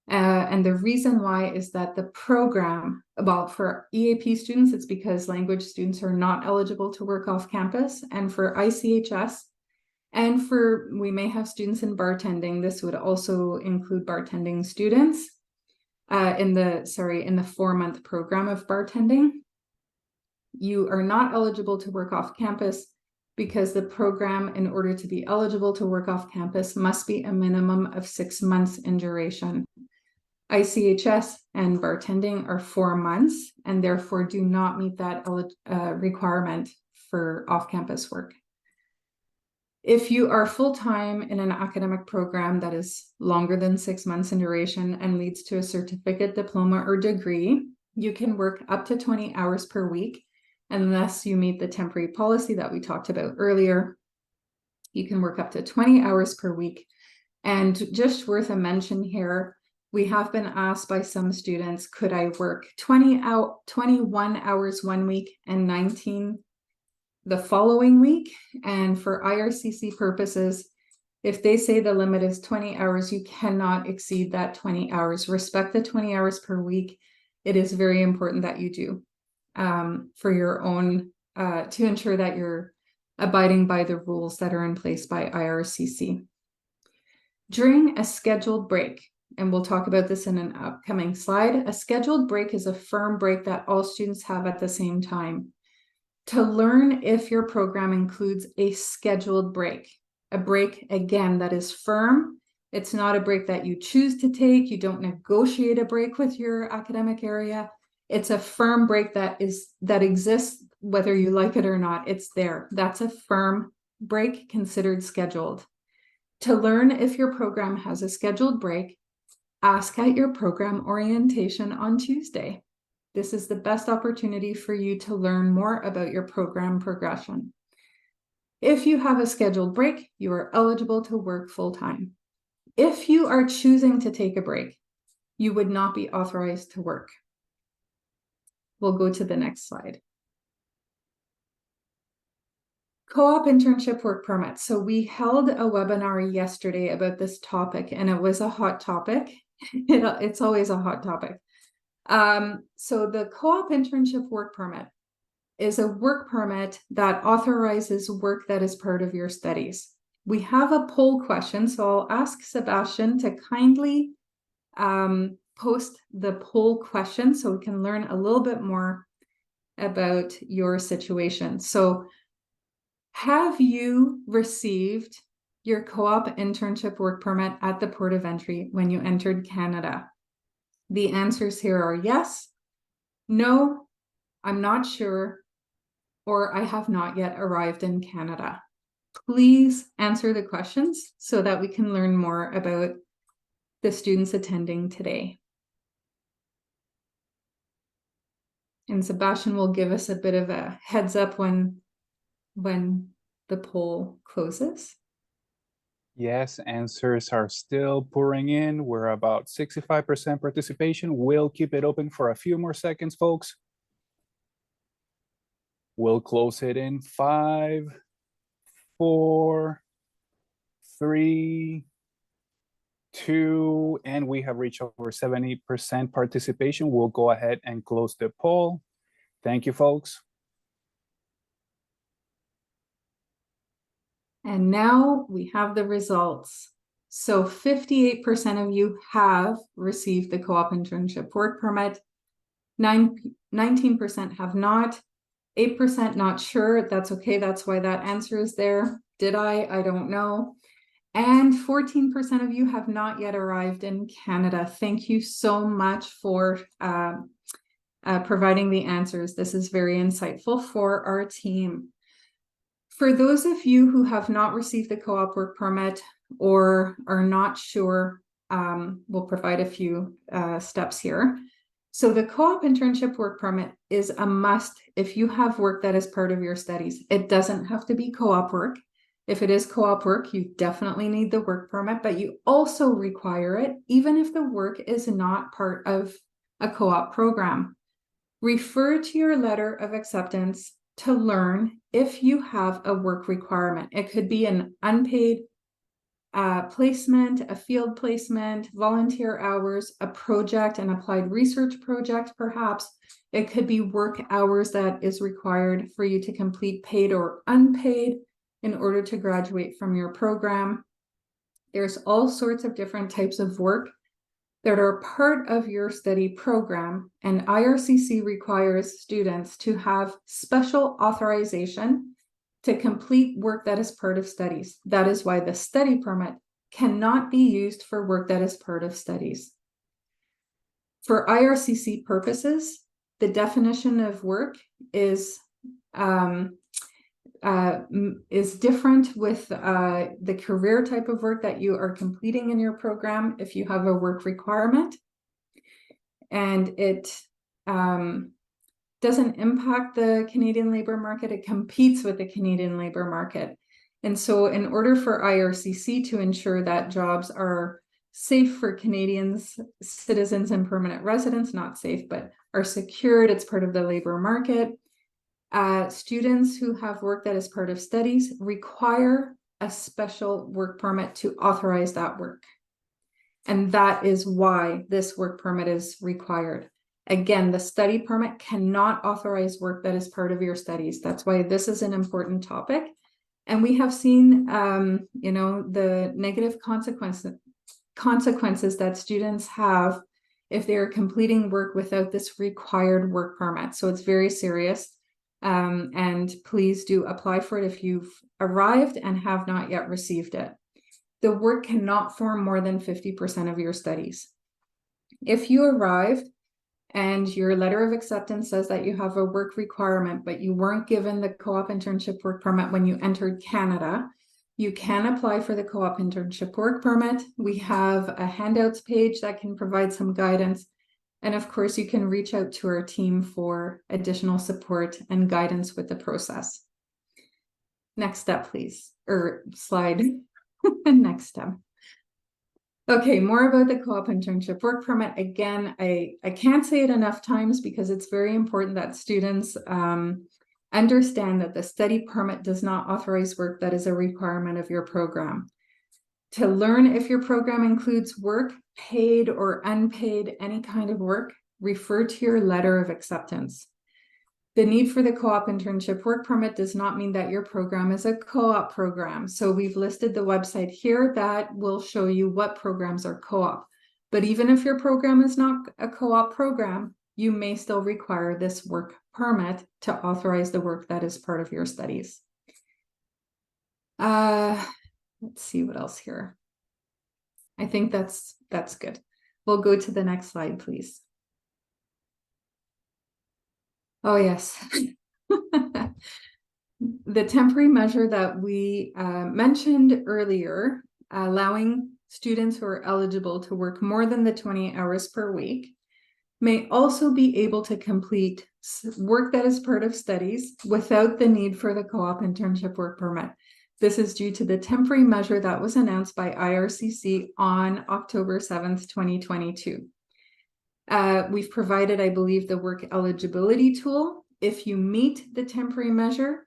And the reason why is that the program, well, for EAP students, it's because language students are not eligible to work off campus. And for ICHS, and for, we may have students in bartending, this would also include bartending students in the 4-month program of bartending. You are not eligible to work off campus because the program, in order to be eligible to work off campus, must be a minimum of 6 months in duration. ICHS and bartending are 4 months and therefore do not meet that requirement for off-campus work. If you are full-time in an academic program that is longer than 6 months in duration and leads to a certificate, diploma, or degree, you can work up to 20 hours per week unless you meet the temporary policy that we talked about earlier. You can work up to 20 hours per week. And just worth a mention here, we have been asked by some students, could I work 21 hours one week and 19 the following week? And for IRCC purposes, If they say the limit is 20 hours, you cannot exceed that 20 hours. Respect the 20 hours per week. It is very important that you do for your own, to ensure that you're abiding by the rules that are in place by IRCC. During a scheduled break, and we'll talk about this in an upcoming slide, a scheduled break is a firm break that all students have at the same time. To learn if your program includes a scheduled break, a break, again, that is firm. It's not a break that you choose to take. You don't negotiate a break with your academic area. It's a firm break that exists whether you like it or not. It's there. That's a firm break considered scheduled. To learn if your program has a scheduled break, ask at your program orientation on Tuesday. This is the best opportunity for you to learn more about your program progression. If you have a scheduled break, you are eligible to work full-time. If you are choosing to take a break, you would not be authorized to work. We'll go to the next slide. Co-op internship work permit. So we held a webinar yesterday about this topic, and it was a hot topic. It's always a hot topic. So the co-op internship work permit is a work permit that authorizes work that is part of your studies. We have a poll question, so I'll ask Sebastian to kindly post the poll question so we can learn a little bit more about your situation. So have you received your co-op internship work permit at the port of entry when you entered Canada? The answers here are yes, no, I'm not sure, or I have not yet arrived in Canada. Please answer the questions so that we can learn more about the students attending today. And Sebastian will give us a bit of a heads up when the poll closes. Yes, answers are still pouring in. We're about 65% participation. We'll keep it open for a few more seconds, folks. We'll close it in 5, 4, 3, 2, and we have reached over 70% participation. We'll go ahead and close the poll. Thank you, folks. And now we have the results. So 58% of you have received the co-op internship work permit. 19% have not. 8% not sure. That's okay. That's why that answer is there. Did I don't know. And 14% of you have not yet arrived in Canada. Thank you so much for providing the answers. This is very insightful for our team. For those of you who have not received the co-op work permit or are not sure, we'll provide a few steps here. So the co-op internship work permit is a must if you have work that is part of your studies. It doesn't have to be co-op work. If it is co-op work, you definitely need the work permit, but you also require it even if the work is not part of a co-op program. Refer to your letter of acceptance to learn if you have a work requirement. It could be an unpaid placement, a field placement, volunteer hours, a project, an applied research project, perhaps. It could be work hours that is required for you to complete, paid or unpaid, in order to graduate from your program. There's all sorts of different types of work that are part of your study program, and IRCC requires students to have special authorization to complete work that is part of studies. That is why the study permit cannot be used for work that is part of studies. For IRCC purposes, the definition of work is different with the career type of work that you are completing in your program if you have a work requirement. And it doesn't impact the Canadian labor market. It competes with the Canadian labor market. And so in order for IRCC to ensure that jobs are safe for Canadians, citizens and permanent residents, not safe, but are secured, it's part of the labor market. Students who have work that is part of studies require a special work permit to authorize that work. And that is why this work permit is required. Again, the study permit cannot authorize work that is part of your studies. That's why this is an important topic. And we have seen, the negative consequences that students have if they are completing work without this required work permit. So it's very serious. And please do apply for it if you've arrived and have not yet received it. The work cannot form more than 50% of your studies. If you arrived and your letter of acceptance says that you have a work requirement, but you weren't given the co-op internship work permit when you entered Canada, you can apply for the co-op internship work permit. We have a handouts page that can provide some guidance. And of course, you can reach out to our team for additional support and guidance with the process. Next step, please, or slide. Next step. Okay, more about the co-op internship work permit. Again, I can't say it enough times because it's very important that students understand that the study permit does not authorize work that is a requirement of your program. To learn if your program includes work, paid or unpaid, any kind of work, refer to your letter of acceptance. The need for the co-op internship work permit does not mean that your program is a co-op program. So we've listed the website here that will show you what programs are co-op. But even if your program is not a co-op program, you may still require this work permit to authorize the work that is part of your studies. Let's see what else here. I think that's good. We'll go to the next slide, please. Oh, yes. The temporary measure that we mentioned earlier, allowing students who are eligible to work more than the 20 hours per week, may also be able to complete work that is part of studies without the need for the co-op internship work permit. This is due to the temporary measure that was announced by IRCC on October 7th, 2022. We've provided, I believe, the work eligibility tool. If you meet the temporary measure,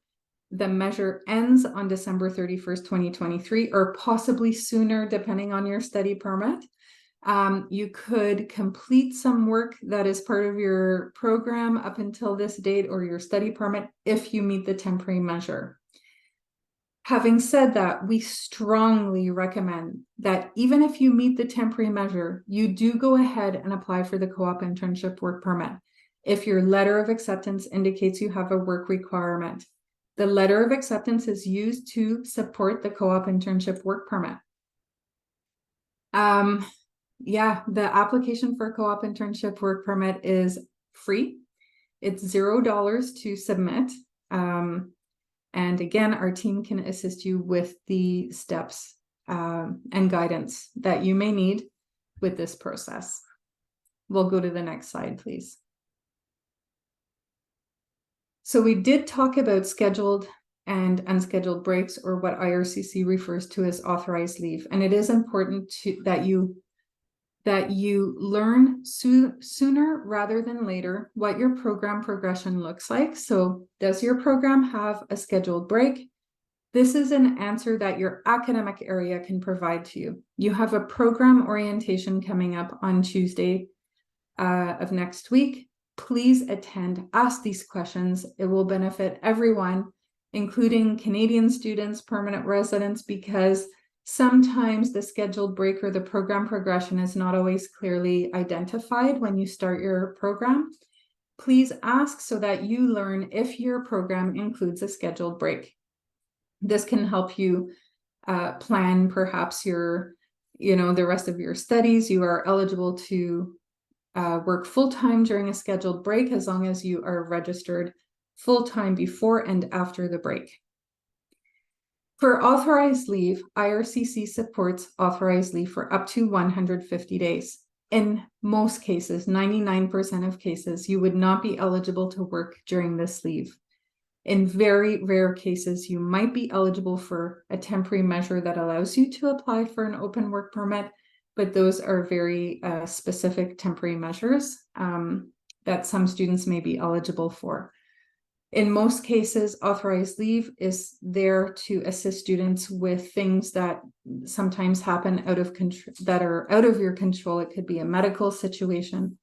the measure ends on December 31st, 2023, or possibly sooner, depending on your study permit. You could complete some work that is part of your program up until this date or your study permit if you meet the temporary measure. Having said that, we strongly recommend that even if you meet the temporary measure, you do go ahead and apply for the co-op internship work permit. If your letter of acceptance indicates you have a work requirement, the letter of acceptance is used to support the co-op internship work permit. The application for co-op internship work permit is free. It's $0 to submit. And again, our team can assist you with the steps and guidance that you may need with this process. We'll go to the next slide, please. So we did talk about scheduled and unscheduled breaks, or what IRCC refers to as authorized leave. And it is important that you learn sooner rather than later what your program progression looks like. So does your program have a scheduled break? This is an answer that your academic area can provide to you. You have a program orientation coming up on Tuesday of next week. Please attend, ask these questions. It will benefit everyone, including Canadian students, permanent residents, because sometimes the scheduled break or the program progression is not always clearly identified when you start your program. Please ask so that you learn if your program includes a scheduled break. This can help you plan perhaps the rest of your studies. You are eligible to work full-time during a scheduled break as long as you are registered full-time before and after the break. For authorized leave, IRCC supports authorized leave for up to 150 days. In most cases, 99% of cases, you would not be eligible to work during this leave. In very rare cases, you might be eligible for a temporary measure that allows you to apply for an open work permit, but those are very specific temporary measures that some students may be eligible for. In most cases, authorized leave is there to assist students with things that sometimes happen out of control, that are out of your control. It could be a medical situation,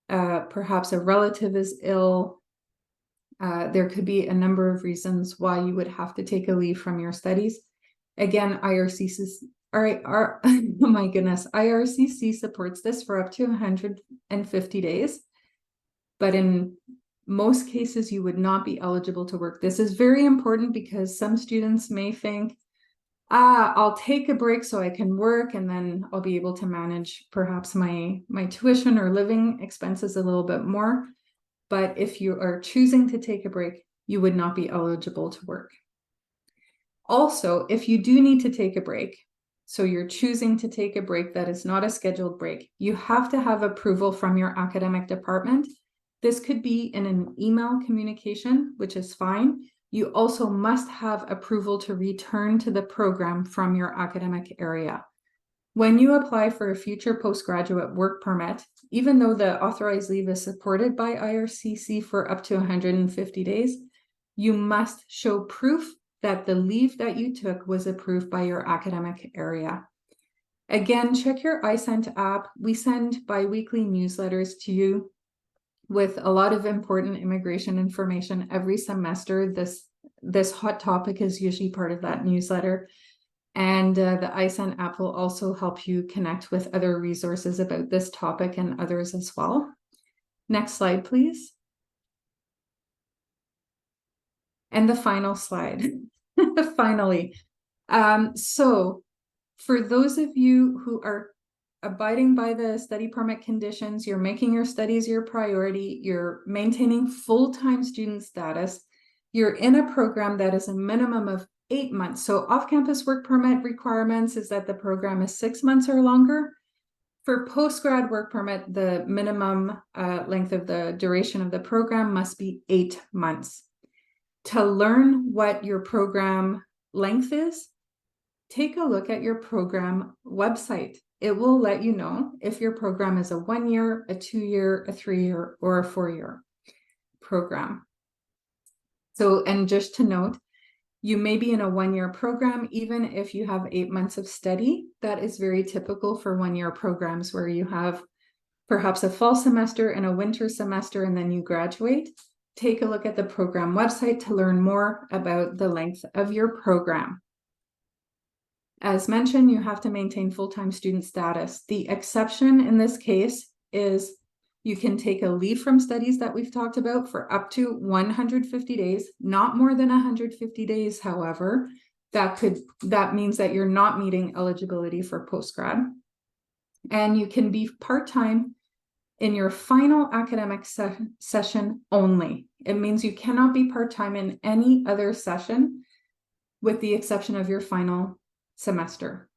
perhaps a relative is ill. There could be a number of reasons why you would have to take a leave from your studies. Again, IRCC supports this for up to 150 days, but in most cases, you would not be eligible to work. This is very important because some students may think, I'll take a break so I can work and then I'll be able to manage perhaps my tuition or living expenses a little bit more. But if you are choosing to take a break, you would not be eligible to work. Also, if you do need to take a break, so you're choosing to take a break that is not a scheduled break, you have to have approval from your academic department. This could be in an email communication, which is fine. You also must have approval to return to the program from your academic area. When you apply for a future postgraduate work permit, even though the authorized leave is supported by IRCC for up to 150 days, you must show proof that the leave that you took was approved by your academic area. Again, check your iSent app. We send bi-weekly newsletters to you with a lot of important immigration information every semester. This hot topic is usually part of that newsletter. And the iSent app will also help you connect with other resources about this topic and others as well. Next slide, please. And the final slide, finally. So for those of you who are abiding by the study permit conditions, you're making your studies your priority, you're maintaining full-time student status, you're in a program that is a minimum of 8 months. So off-campus work permit requirements is that the program is 6 months or longer. For post-grad work permit, the minimum length of the duration of the program must be 8 months. To learn what your program length is, take a look at your program website. It will let you know if your program is a 1-year, a 2-year, a 3-year, or a 4-year program. So, and just to note, you may be in a 1-year program, even if you have 8 months of study. That is very typical for 1-year programs where you have perhaps a fall semester and a winter semester, and then you graduate. Take a look at the program website to learn more about the length of your program. As mentioned, you have to maintain full-time student status. The exception in this case is you can take a leave from studies that we've talked about for up to 150 days, not more than 150 days, however. That means that you're not meeting eligibility for postgrad. And you can be part-time in your final academic session only. It means you cannot be part-time in any other session with the exception of your final semester.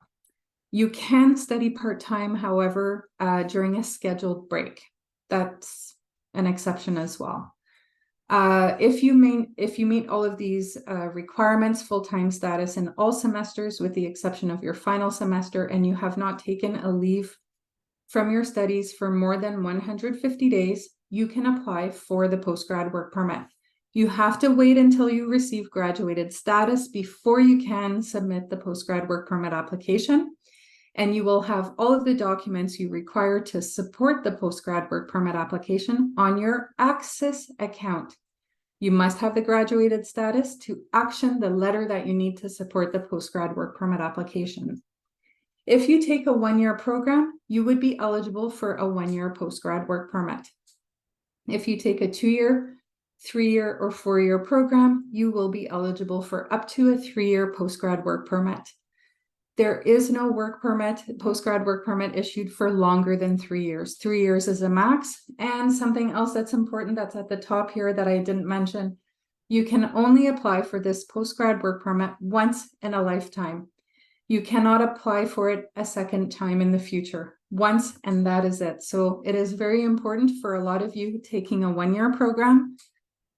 You can study part-time, however, during a scheduled break. That's an exception as well. If you meet all of these requirements, full-time status in all semesters with the exception of your final semester, and you have not taken a leave from your studies for more than 150 days, you can apply for the postgrad work permit. You have to wait until you receive graduated status before you can submit the postgrad work permit application. And you will have all of the documents you require to support the postgrad work permit application on your Access account. You must have the graduated status to action the letter that you need to support the postgrad work permit application. If you take a 1-year program, you would be eligible for a 1-year postgrad work permit. If you take a 2-year, 3-year, or 4-year program, you will be eligible for up to a 3-year postgrad work permit. There is no work permit, postgrad work permit issued for longer than 3 years. 3 years is a max. And something else that's important that's at the top here that I didn't mention, you can only apply for this postgrad work permit once in a lifetime. You cannot apply for it a second time in the future. Once, and that is it. So it is very important for a lot of you taking a 1-year program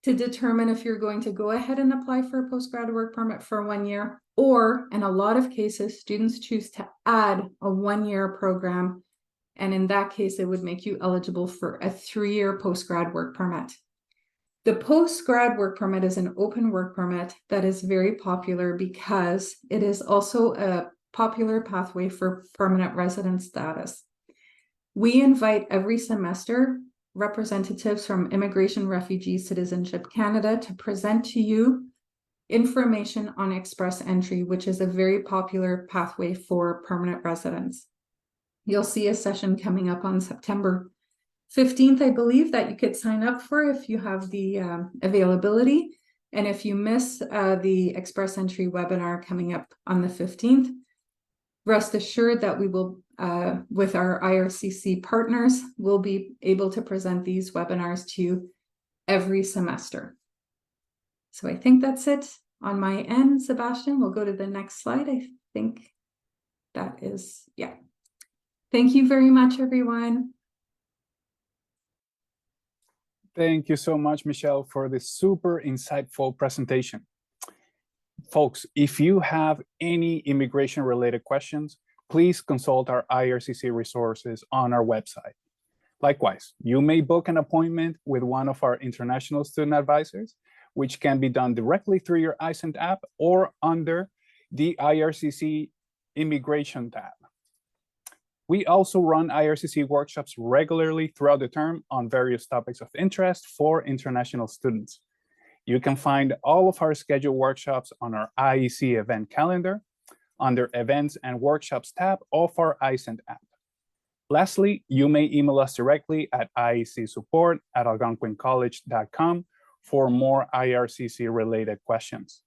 to determine if you're going to go ahead and apply for a postgrad work permit for 1 year, or in a lot of cases, students choose to add a 1-year program. And in that case, it would make you eligible for a 3-year postgrad work permit. The post-grad work permit is an open work permit that is very popular because it is also a popular pathway for permanent resident status. We invite every semester representatives from Immigration, Refugee, Citizenship Canada to present to you information on express entry, which is a very popular pathway for permanent residents. You'll see a session coming up on September 15th, I believe, that you could sign up for if you have the availability. And if you miss the express entry webinar coming up on the 15th, rest assured that we will, with our IRCC partners, we'll be able to present these webinars to you every semester. So I think that's it on my end, Sebastian. We'll go to the next slide. I think that is, yeah. Thank you very much, everyone. Thank you so much, Michelle, for this super insightful presentation. Folks, if you have any immigration-related questions, please consult our IRCC resources on our website. Likewise, you may book an appointment with one of our international student advisors, which can be done directly through your iSend app or under the IRCC Immigration tab. We also run IRCC workshops regularly throughout the term on various topics of interest for international students. You can find all of our scheduled workshops on our IEC event calendar under Events and Workshops tab of our iSend app. Lastly, you may email us directly at iecsupport@algonquincollege.com for more IRCC-related questions.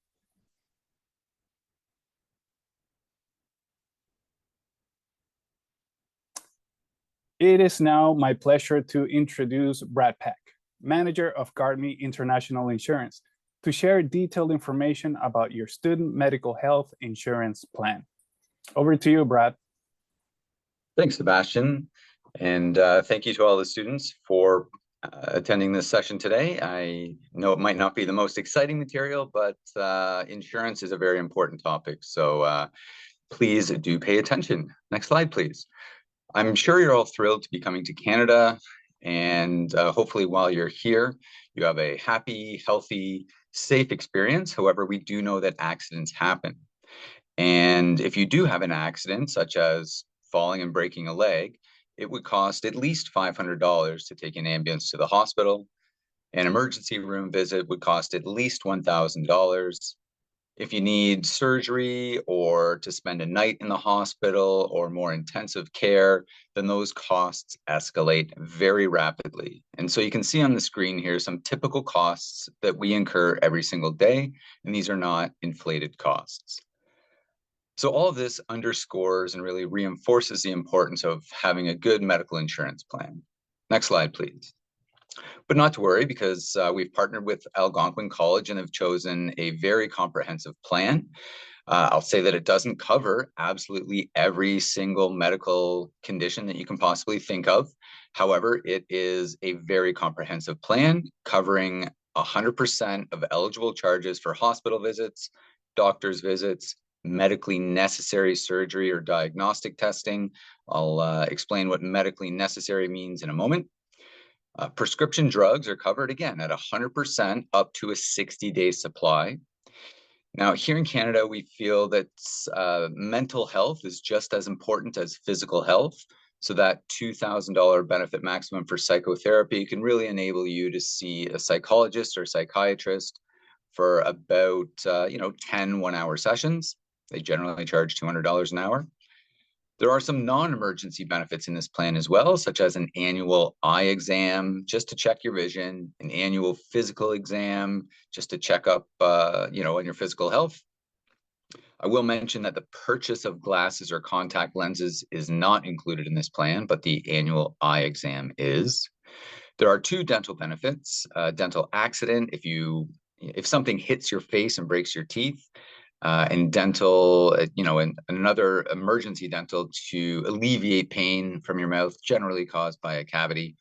It is now my pleasure to introduce Brad Peck, Manager of GuardMe International Insurance, to share detailed information about your student medical health insurance plan. Over to you, Brad. Thanks, Sebastian. And thank you to all the students for attending this session today. I know it might not be the most exciting material, but insurance is a very important topic. So please do pay attention. Next slide, please. I'm sure you're all thrilled to be coming to Canada, and hopefully while you're here, you have a happy, healthy, safe experience. However, we do know that accidents happen. And if you do have an accident, such as falling and breaking a leg, it would cost at least $500 to take an ambulance to the hospital. An emergency room visit would cost at least $1,000. If you need surgery or to spend a night in the hospital or more intensive care, then those costs escalate very rapidly. And so you can see on the screen here some typical costs that we incur every single day, and these are not inflated costs. So all of this underscores and really reinforces the importance of having a good medical insurance plan. Next slide, please. But not to worry, because we've partnered with Algonquin College and have chosen a very comprehensive plan. I'll say that it doesn't cover absolutely every single medical condition that you can possibly think of. However, it is a very comprehensive plan covering 100% of eligible charges for hospital visits, doctor's visits, medically necessary surgery or diagnostic testing. I'll explain what medically necessary means in a moment. Prescription drugs are covered again at 100% up to a 60-day supply. Now, here in Canada, we feel that mental health is just as important as physical health. So that $2,000 benefit maximum for psychotherapy can really enable you to see a psychologist or psychiatrist for about 10 one-hour sessions. They generally charge $200 an hour. There are some non-emergency benefits in this plan as well, such as an annual eye exam just to check your vision, an annual physical exam just to check up, on your physical health. I will mention that the purchase of glasses or contact lenses is not included in this plan, but the annual eye exam is. There are two dental benefits: dental accident if something hits your face and breaks your teeth. And dental, and another emergency dental to alleviate pain from your mouth, generally caused by a cavity.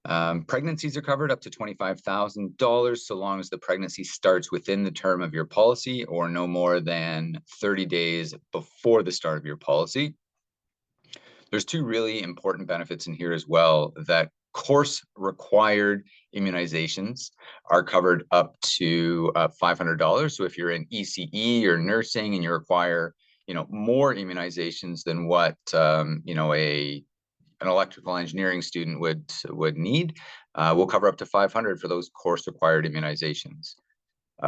Pregnancies are covered up to $25,000 so long as the pregnancy starts within the term of your policy or no more than 30 days before the start of your policy. There's two really important benefits in here as well that course required immunizations are covered up to $500. So if you're in ECE or nursing and you require, more immunizations than what, an electrical engineering student would need, we'll cover up to 500 for those course required immunizations.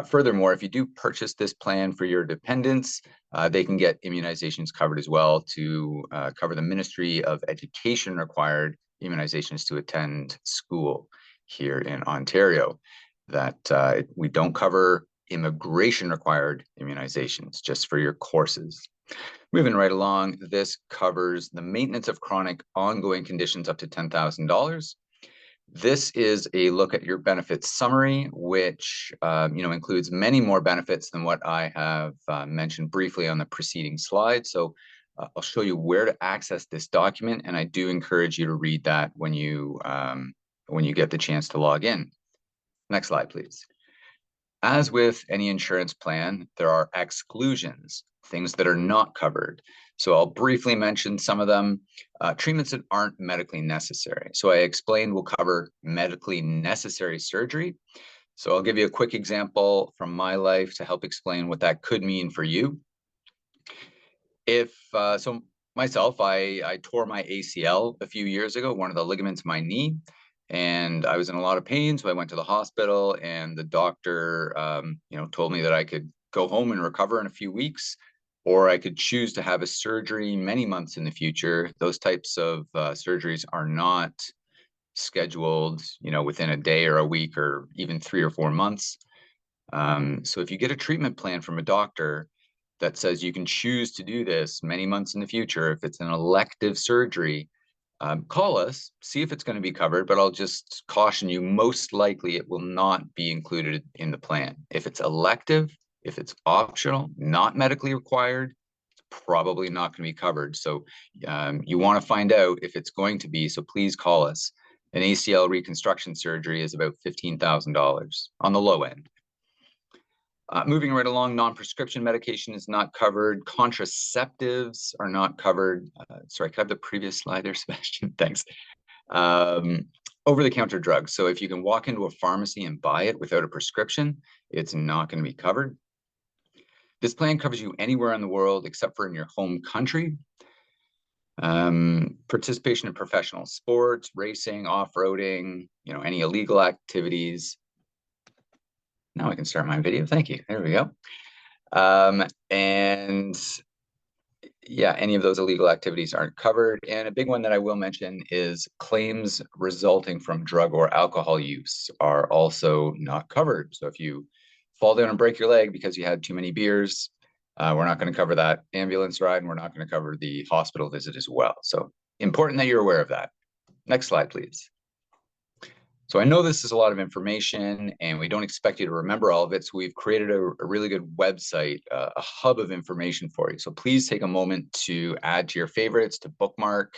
Furthermore, if you do purchase this plan for your dependents, they can get immunizations covered as well to cover the Ministry of Education required immunizations to attend school here in Ontario. That we don't cover immigration required immunizations, just for your courses. Moving right along, this covers the maintenance of chronic ongoing conditions up to $10,000. This is a look at your benefits summary, which includes many more benefits than what I have mentioned briefly on the preceding slide. So I'll show you where to access this document, and I do encourage you to read that when you get the chance to log in. Next slide, please. As with any insurance plan, there are exclusions, things that are not covered. So I'll briefly mention some of them. Treatments that aren't medically necessary. So I explained we'll cover medically necessary surgery. So I'll give you a quick example from my life to help explain what that could mean for you. So myself, I tore my ACL a few years ago, one of the ligaments in my knee, and I was in a lot of pain. So I went to the hospital, and the doctor, told me that I could go home and recover in a few weeks, or I could choose to have a surgery many months in the future. Those types of surgeries are not scheduled, within a day or a week or even 3 or 4 months. So if you get a treatment plan from a doctor that says you can choose to do this many months in the future, if it's an elective surgery, call us, see if it's going to be covered, but I'll just caution you, most likely it will not be included in the plan. If it's elective, if it's optional, not medically required, it's probably not going to be covered. So you want to find out if it's going to be, so please call us. An ACL reconstruction surgery is about $15,000 on the low end. Moving right along, non-prescription medication is not covered. Contraceptives are not covered. Sorry, can I have the previous slide there, Sebastian? Thanks. Over-the-counter drugs. So if you can walk into a pharmacy and buy it without a prescription, it's not going to be covered. This plan covers you anywhere in the world except for in your home country. Participation in professional sports, racing, off-roading, any illegal activities. Now I can start my video. Thank you. There we go. And yeah, any of those illegal activities aren't covered. And a big one that I will mention is claims resulting from drug or alcohol use are also not covered. So if you fall down and break your leg because you had too many beers, we're not going to cover that ambulance ride, and we're not going to cover the hospital visit as well. So important that you're aware of that. Next slide, please. So I know this is a lot of information, and we don't expect you to remember all of it. So we've created a really good website, a hub of information for you. So please take a moment to add to your favorites, to bookmark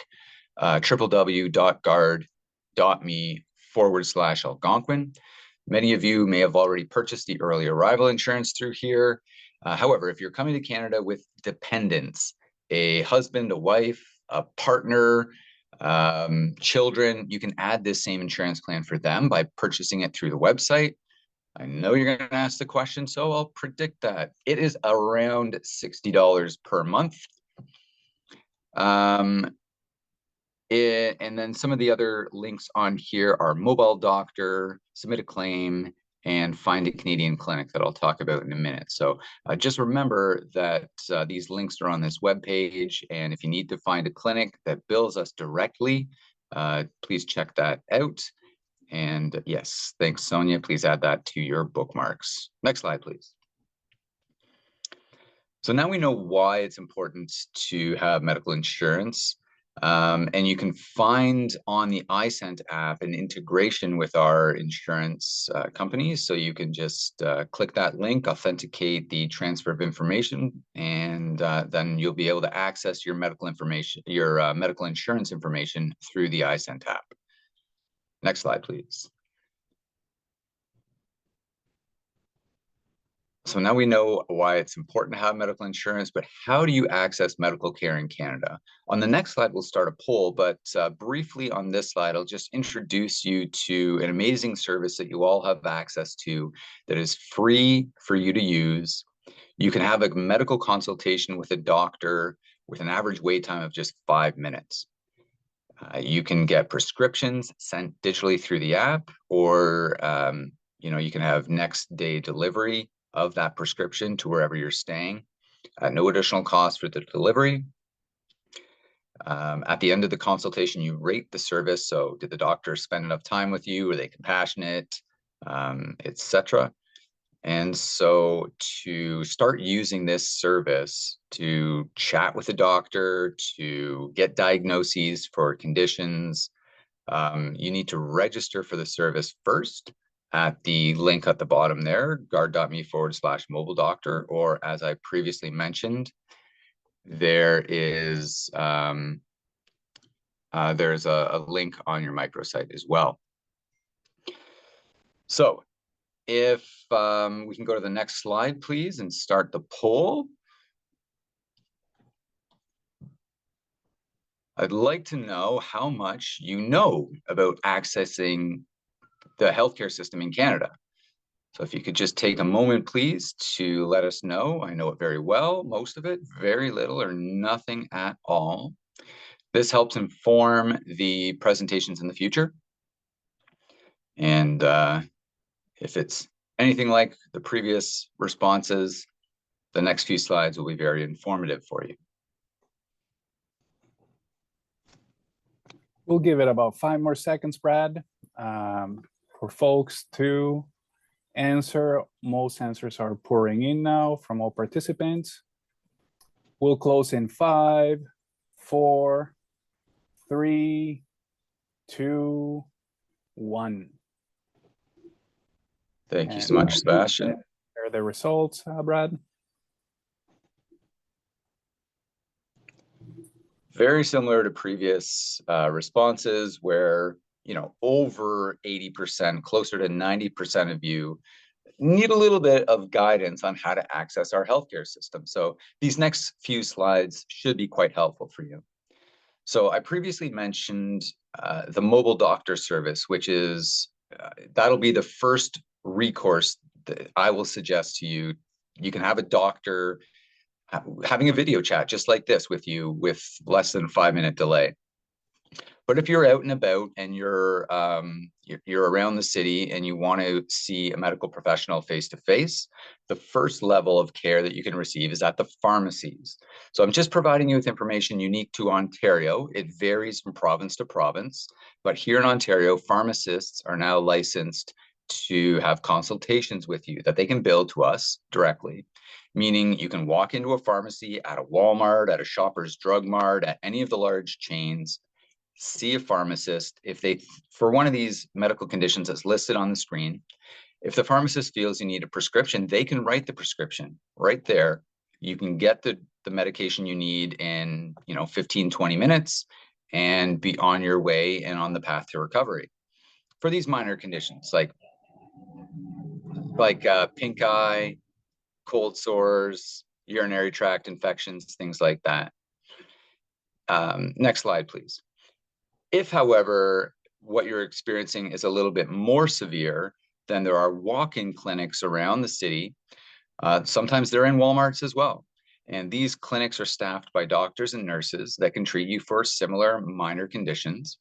www.gard.me/Algonquin. Many of you may have already purchased the early arrival insurance through here. However, if you're coming to Canada with dependents, a husband, a wife, a partner, children, you can add this same insurance plan for them by purchasing it through the website. I know you're going to ask the question, so I'll predict that it is around $60 per month. And then some of the other links on here are Mobile Doctor, Submit a Claim, and Find a Canadian Clinic that I'll talk about in a minute. So just remember that these links are on this webpage, and if you need to find a clinic that bills us directly, please check that out. And yes, thanks, Sonia. Please add that to your bookmarks. Next slide, please. So now we know why it's important to have medical insurance. And you can find on the iSent app an integration with our insurance companies. So you can just click that link, authenticate the transfer of information, and then you'll be able to access your medical information, your medical insurance information through the iSent app. Next slide, please. So now we know why it's important to have medical insurance, but how do you access medical care in Canada? On the next slide, we'll start a poll, but briefly on this slide, I'll just introduce you to an amazing service that you all have access to that is free for you to use. You can have a medical consultation with a doctor with an average wait time of just 5 minutes. You can get prescriptions sent digitally through the app, or you can have next day delivery of that prescription to wherever you're staying at no additional cost for the delivery. At the end of the consultation, you rate the service. So did the doctor spend enough time with you? Were they compassionate, etc.? And so to start using this service to chat with a doctor, to get diagnoses for conditions, you need to register for the service first at the link at the bottom there, guard.me/mobile doctor, or as I previously mentioned, there is there's a link on your microsite as well. So if we can go to the next slide, please, and start the poll. I'd like to know how much you know about accessing the healthcare system in Canada. So if you could just take a moment, please, to let us know. I know it very well, most of it, very little or nothing at all. This helps inform the presentations in the future. And if it's anything like the previous responses, the next few slides will be very informative for you. We'll give it about 5 more seconds, Brad, for folks to answer. Most answers are pouring in now from all participants. We'll close in 5, 4, 3, 2, 1. Thank you so much, Sebastian. Here are the results, Brad. Very similar to previous responses where, over 80%, closer to 90% of you need a little bit of guidance on how to access our healthcare system. So these next few slides should be quite helpful for you. So I previously mentioned the mobile doctor service, which is, that'll be the first recourse that I will suggest to you. You can have a doctor having a video chat just like this with you with less than 5-minute delay. But if you're out and about and you're around the city and you want to see a medical professional face-to-face, the first level of care that you can receive is at the pharmacies. So I'm just providing you with information unique to Ontario. It varies from province to province, but here in Ontario, pharmacists are now licensed to have consultations with you that they can bill to us directly, meaning you can walk into a pharmacy at a Walmart, at a Shoppers Drug Mart, at any of the large chains, see a pharmacist. If they, for one of these medical conditions that's listed on the screen, if the pharmacist feels you need a prescription, they can write the prescription right there. You can get the medication you need in 15, 20 minutes and be on your way and on the path to recovery. For these minor conditions like pink eye, cold sores, urinary tract infections, things like that. Next slide, please. If, however, what you're experiencing is a little bit more severe, then there are walk-in clinics around the city. Sometimes they're in Walmarts as well. And these clinics are staffed by doctors and nurses that can treat you for similar minor conditions.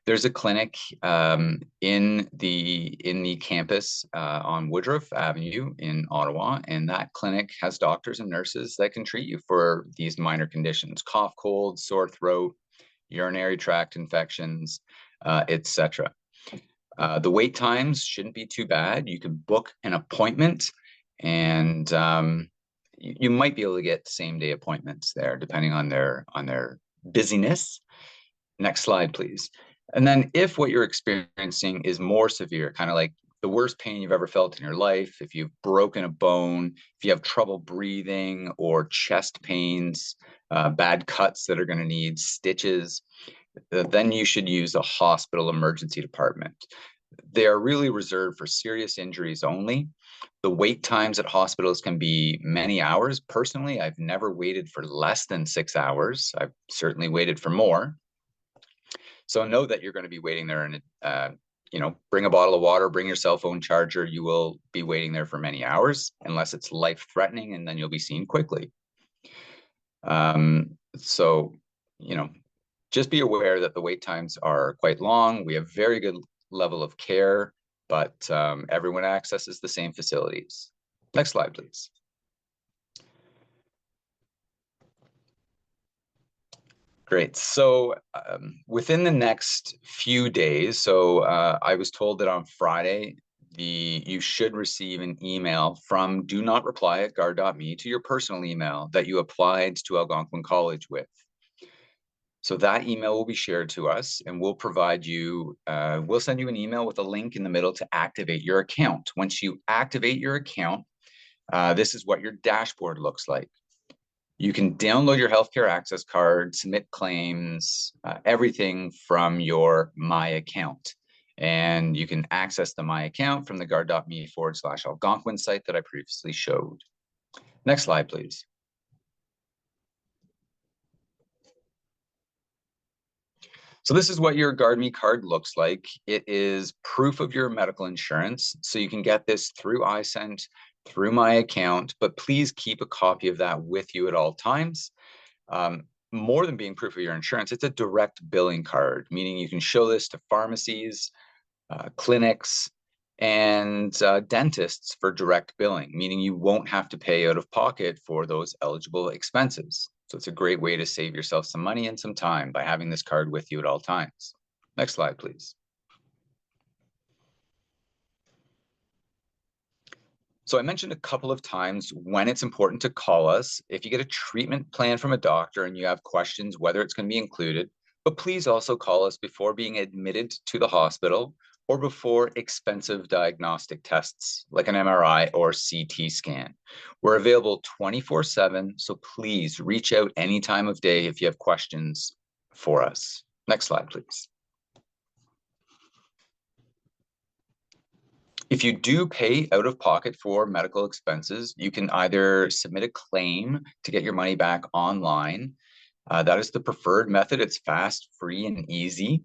There's a clinic in the campus on Woodruff Avenue in Ottawa, and that clinic has doctors and nurses that can treat you for these minor conditions: cough, cold, sore throat, urinary tract infections, etc. The wait times shouldn't be too bad. You can book an appointment, and you might be able to get same-day appointments there, depending on their busyness. Next slide, please. And then if what you're experiencing is more severe, kind of like the worst pain you've ever felt in your life, if you've broken a bone, if you have trouble breathing or chest pains, bad cuts that are going to need stitches, then you should use a hospital emergency department. They are really reserved for serious injuries only. The wait times at hospitals can be many hours. Personally, I've never waited for less than 6 hours. I've certainly waited for more. So know that you're going to be waiting there, and bring a bottle of water, bring your cell phone charger. You will be waiting there for many hours unless it's life-threatening, and then you'll be seen quickly. Just be aware that the wait times are quite long. We have very good level of care, but everyone accesses the same facilities. Next slide, please. Great. So within the next few days, I was told that on Friday, you should receive an email from do-not-reply@gard.me to your personal email that you applied to Algonquin College with. So that email will be shared to us, and we'll provide you, we'll send you an email with a link in the middle to activate your account. Once you activate your account, this is what your dashboard looks like. You can download your healthcare access card, submit claims, everything from your My Account. And you can access the My Account from the gard.me/Algonquin site that I previously showed. Next slide, please. So this is what your GuardMe card looks like. It is proof of your medical insurance. So you can get this through iSent, through My Account, but please keep a copy of that with you at all times. More than being proof of your insurance, it's a direct billing card, meaning you can show this to pharmacies, clinics, and dentists for direct billing, meaning you won't have to pay out of pocket for those eligible expenses. So it's a great way to save yourself some money and some time by having this card with you at all times. Next slide, please. So I mentioned a couple of times when it's important to call us if you get a treatment plan from a doctor and you have questions whether it's going to be included, but please also call us before being admitted to the hospital or before expensive diagnostic tests like an MRI or CT scan. We're available 24/7, so please reach out any time of day if you have questions for us. Next slide, please. If you do pay out of pocket for medical expenses, you can either submit a claim to get your money back online. That is the preferred method. It's fast, free, and easy.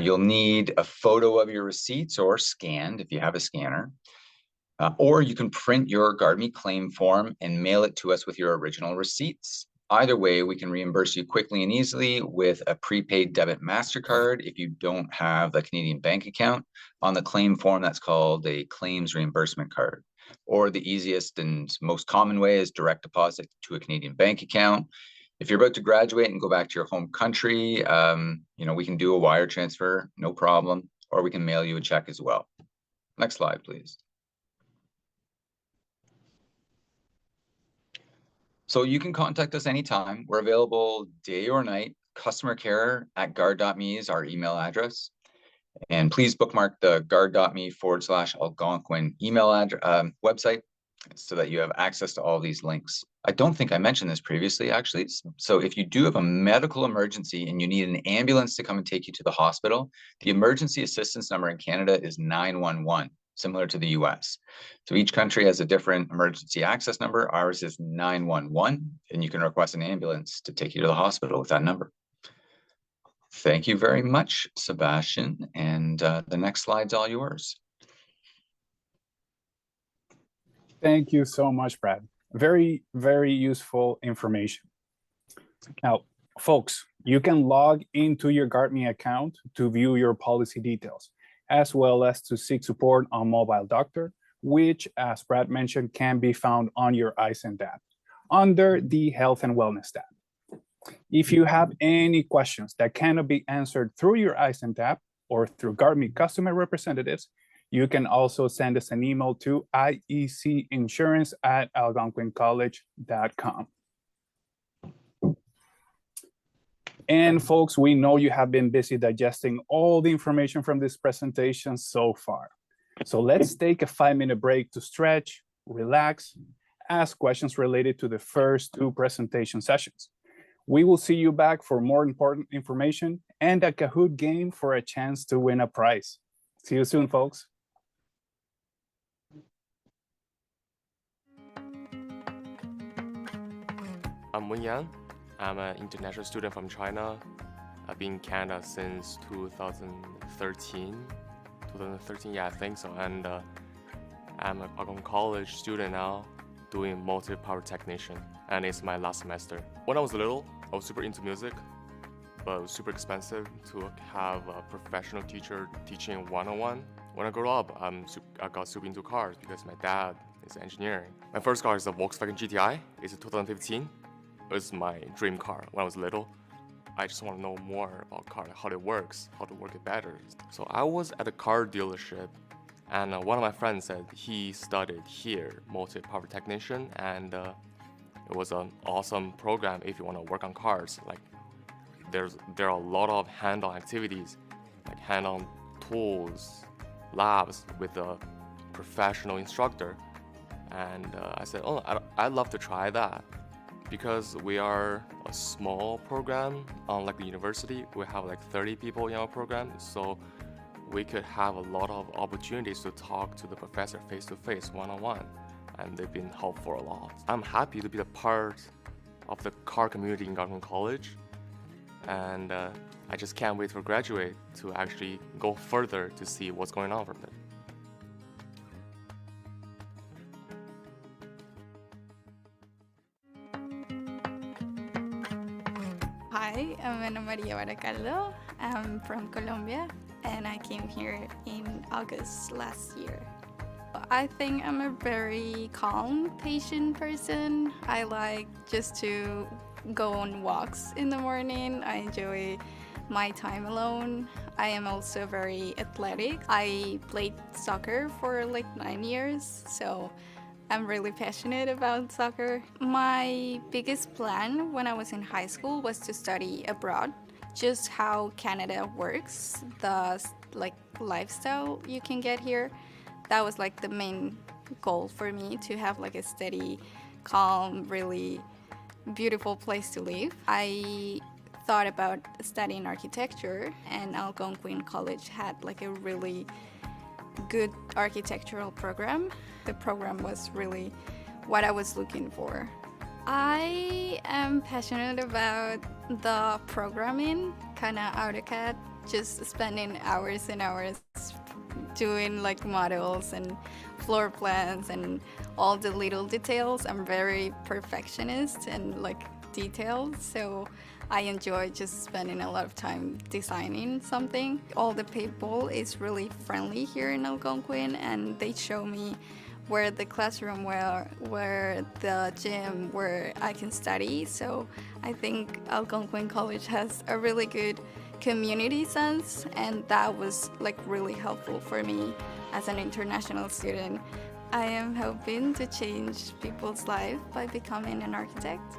You'll need a photo of your receipts or scanned if you have a scanner. Or you can print your GuardMe claim form and mail it to us with your original receipts. Either way, we can reimburse you quickly and easily with a prepaid debit MasterCard if you don't have a Canadian bank account. On the claim form, that's called a claims reimbursement card. Or the easiest and most common way is direct deposit to a Canadian bank account. If you're about to graduate and go back to your home country, we can do a wire transfer, no problem, or we can mail you a check as well. Next slide, please. So you can contact us anytime. We're available day or night. Customer care at gard.me is our email address. And please bookmark the gard.me/Algonquin email website so that you have access to all these links. I don't think I mentioned this previously, actually. So if you do have a medical emergency and you need an ambulance to come and take you to the hospital, the emergency assistance number in Canada is 911. Similar to the US. So each country has a different emergency access number. Ours is 911, and you can request an ambulance to take you to the hospital with that number. Thank you very much, Sebastian, and the next slide's all yours. Thank you so much, Brad. Very, very useful information. Now, folks, you can log into your GuardMe account to view your policy details, as well as to seek support on Mobile Doctor, which, as Brad mentioned, can be found on your iSent app under the Health and Wellness tab. If you have any questions that cannot be answered through your iSent app or through GuardMe customer representatives, you can also send us an email to iecinsurance@algonquincollege.com. And folks, we know you have been busy digesting all the information from this presentation so far. So let's take a 5-minute break to stretch, relax, ask questions related to the first 2 presentation sessions. We will see you back for more important information and a Kahoot game for a chance to win a prize. See you soon, folks. I'm Wen Yang. I'm an international student from China. I've been in Canada since 2013. 2013, yeah, I think so. And I'm an Algonquin College student now, doing multi-power technician, and it's my last semester. When I was little, I was super into music, but it was super expensive to have a professional teacher teaching one-on-one. When I grew up, I got super into cars because my dad is engineering. My first car is a Volkswagen GTI. It's a 2015. It's my dream car when I was little. I just want to know more about car, how it works, how to work it better. So I was at a car dealership, and one of my friends said he studied here, multi-power technician, and it was an awesome program if you want to work on cars. Like there are a lot of hands-on activities, like hand-on tools, labs with a professional instructor. And I said, oh, I'd love to try that. Because we are a small program, unlike the university, we have like 30 people in our program, so we could have a lot of opportunities to talk to the professor face-to-face, one-on-one, and they've been helpful a lot. I'm happy to be a part of the car community in Algonquin College, and I just can't wait for graduate to actually go further to see what's going on from it. Hi, I'm Ana Maria Baracaldo. I'm from Colombia, and I came here in August last year. I think I'm a very calm, patient person. I like just to go on walks in the morning. I enjoy my time alone. I am also very athletic. I played soccer for like 9 years, so I'm really passionate about soccer. My biggest plan when I was in high school was to study abroad. Just how Canada works, the lifestyle you can get here. That was like the main goal for me, to have like a steady, calm, really beautiful place to live. I thought about studying architecture, and Algonquin College had like a really good architectural program. The program was really what I was looking for. I am passionate about the programming, kind of AutoCAD, just spending hours and hours doing like models and floor plans and all the little details. I'm very perfectionist and like detailed, so I enjoy just spending a lot of time designing something. All the people is really friendly here in Algonquin, and they show me where the classroom, where the gym, where I can study. So I think Algonquin College has a really good community sense, and that was like really helpful for me as an international student. I am hoping to change people's life by becoming an architect.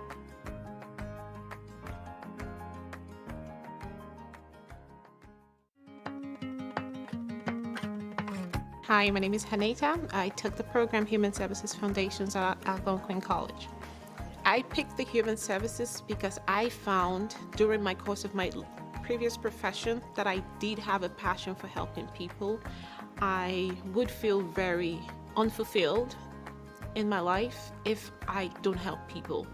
Hi, my name is Haneta. I took the program Human Services Foundations at Algonquin College. I picked the Human Services because I found during my course of my previous profession that I did have a passion for helping people. I would feel very unfulfilled in my life if I don't help people.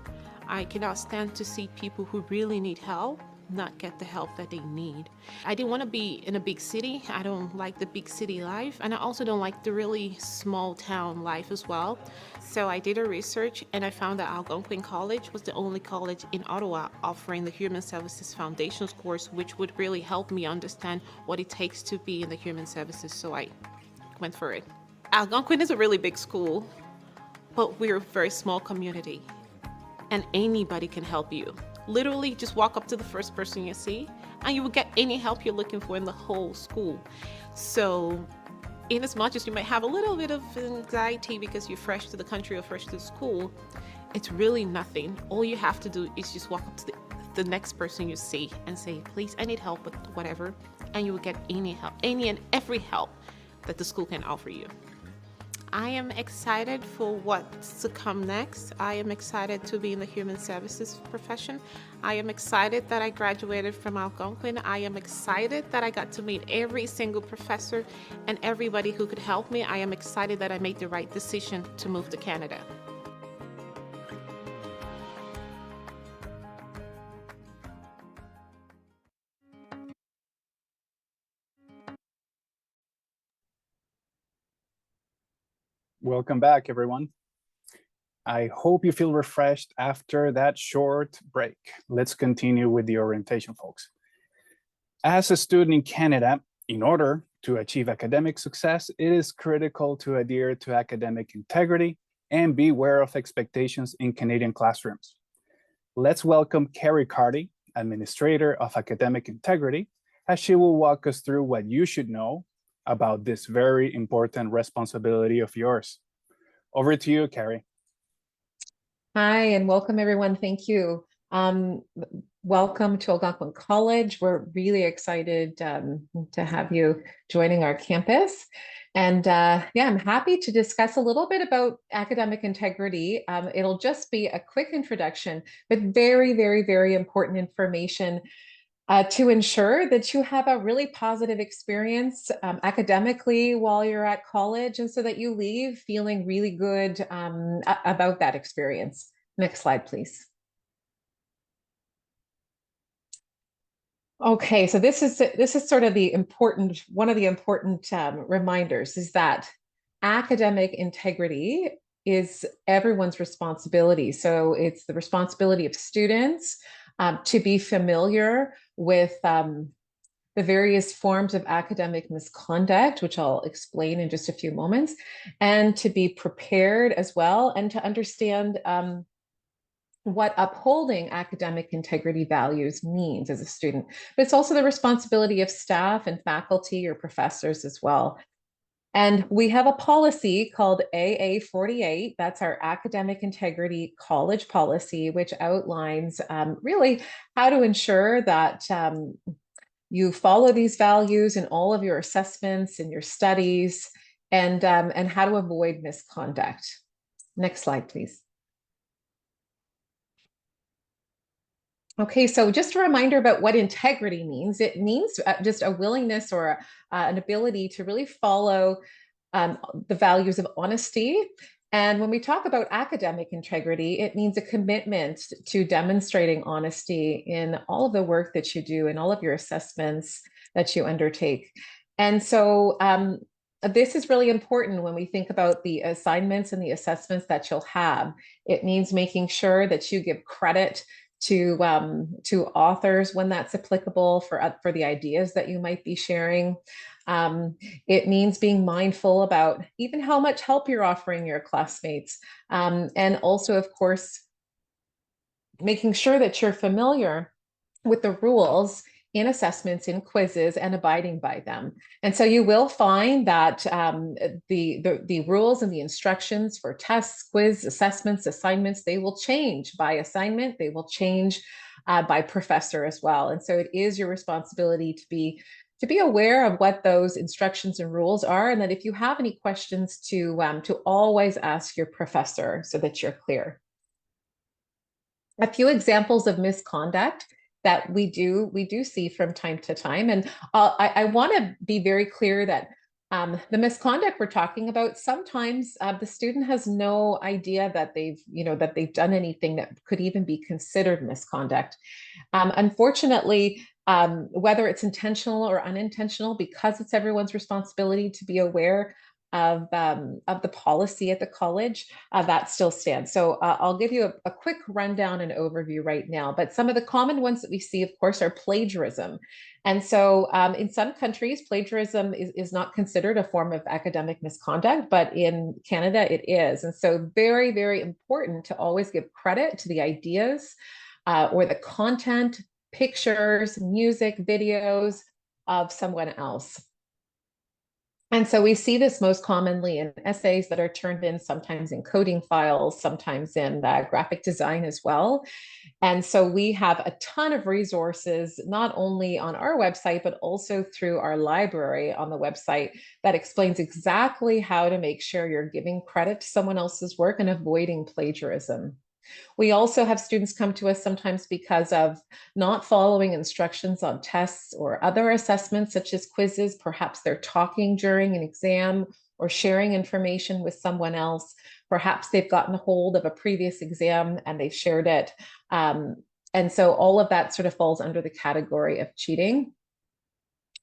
I cannot stand to see people who really need help not get the help that they need. I didn't want to be in a big city. I don't like the big city life, and I also don't like the really small town life as well. So I did a research, and I found that Algonquin College was the only college in Ottawa offering the Human Services Foundations course, which would really help me understand what it takes to be in the human services, so I went for it. Algonquin is a really big school, but we're a very small community, and anybody can help you. Literally just walk up to the first person you see and you will get any help you're looking for in the whole school. So in as much as you might have a little bit of anxiety because you're fresh to the country or fresh to the school, it's really nothing. All you have to do is just walk up to the next person you see and say, please, I need help with whatever, and you will get any help, any and every help that the school can offer you. I am excited for what's to come next. I am excited to be in the human services profession. I am excited that I graduated from Algonquin. I am excited that I got to meet every single professor and everybody who could help me. I am excited that I made the right decision to move to Canada. Welcome back, everyone. I hope you feel refreshed after that short break. Let's continue with the orientation, folks. As a student in Canada, in order to achieve academic success, it is critical to adhere to academic integrity and be aware of expectations in Canadian classrooms. Let's welcome Carrie Carty, Administrator of Academic Integrity, as she will walk us through what you should know about this very important responsibility of yours. Over to you, Carrie. Hi, and welcome everyone. Thank you. Welcome to Algonquin College. We're really excited to have you joining our campus. And yeah, I'm happy to discuss a little bit about academic integrity. It'll just be a quick introduction, but very, very, very important information to ensure that you have a really positive experience academically while you're at college, and so that you leave feeling really good about that experience. Next slide, please. Okay, so this is sort of one of the important reminders is that academic integrity is everyone's responsibility. So it's the responsibility of students to be familiar with the various forms of academic misconduct, which I'll explain in just a few moments, and to be prepared as well, and to understand what upholding academic integrity values means as a student. But it's also the responsibility of staff and faculty or professors as well. And we have a policy called AA 48. That's our academic integrity college policy, which outlines really how to ensure that you follow these values in all of your assessments and your studies, and how to avoid misconduct. Next slide, please. Okay, so just a reminder about what integrity means. It means just a willingness or an ability to really follow the values of honesty. And when we talk about academic integrity, it means a commitment to demonstrating honesty in all of the work that you do and all of your assessments that you undertake. And so this is really important when we think about the assignments and the assessments that you'll have. It means making sure that you give credit to authors when that's applicable for the ideas that you might be sharing. It means being mindful about even how much help you're offering your classmates, and also, of course, making sure that you're familiar with the rules in assessments, in quizzes, and abiding by them. And so you will find that the rules and the instructions for tests, quiz, assessments, assignments, they will change by assignment, they will change by professor as well. And so it is your responsibility to be aware of what those instructions and rules are, and that if you have any questions to always ask your professor so that you're clear. A few examples of misconduct that we do see from time to time. And I want to be very clear that the misconduct we're talking about, sometimes the student has no idea that they've done anything that could even be considered misconduct. Unfortunately, whether it's intentional or unintentional, because it's everyone's responsibility to be aware of the policy at the college, that still stands. So I'll give you a quick rundown and overview right now, but some of the common ones that we see, of course, are plagiarism. And so in some countries, plagiarism is not considered a form of academic misconduct, but in Canada it is. And so very, very important to always give credit to the ideas or the content, pictures, music, videos of someone else. And so we see this most commonly in essays that are turned in, sometimes in coding files, sometimes in graphic design as well. And so we have a ton of resources, not only on our website, but also through our library on the website that explains exactly how to make sure you're giving credit to someone else's work and avoiding plagiarism. We also have students come to us sometimes because of not following instructions on tests or other assessments, such as quizzes. Perhaps they're talking during an exam or sharing information with someone else. Perhaps they've gotten a hold of a previous exam and they've shared it. And so all of that sort of falls under the category of cheating.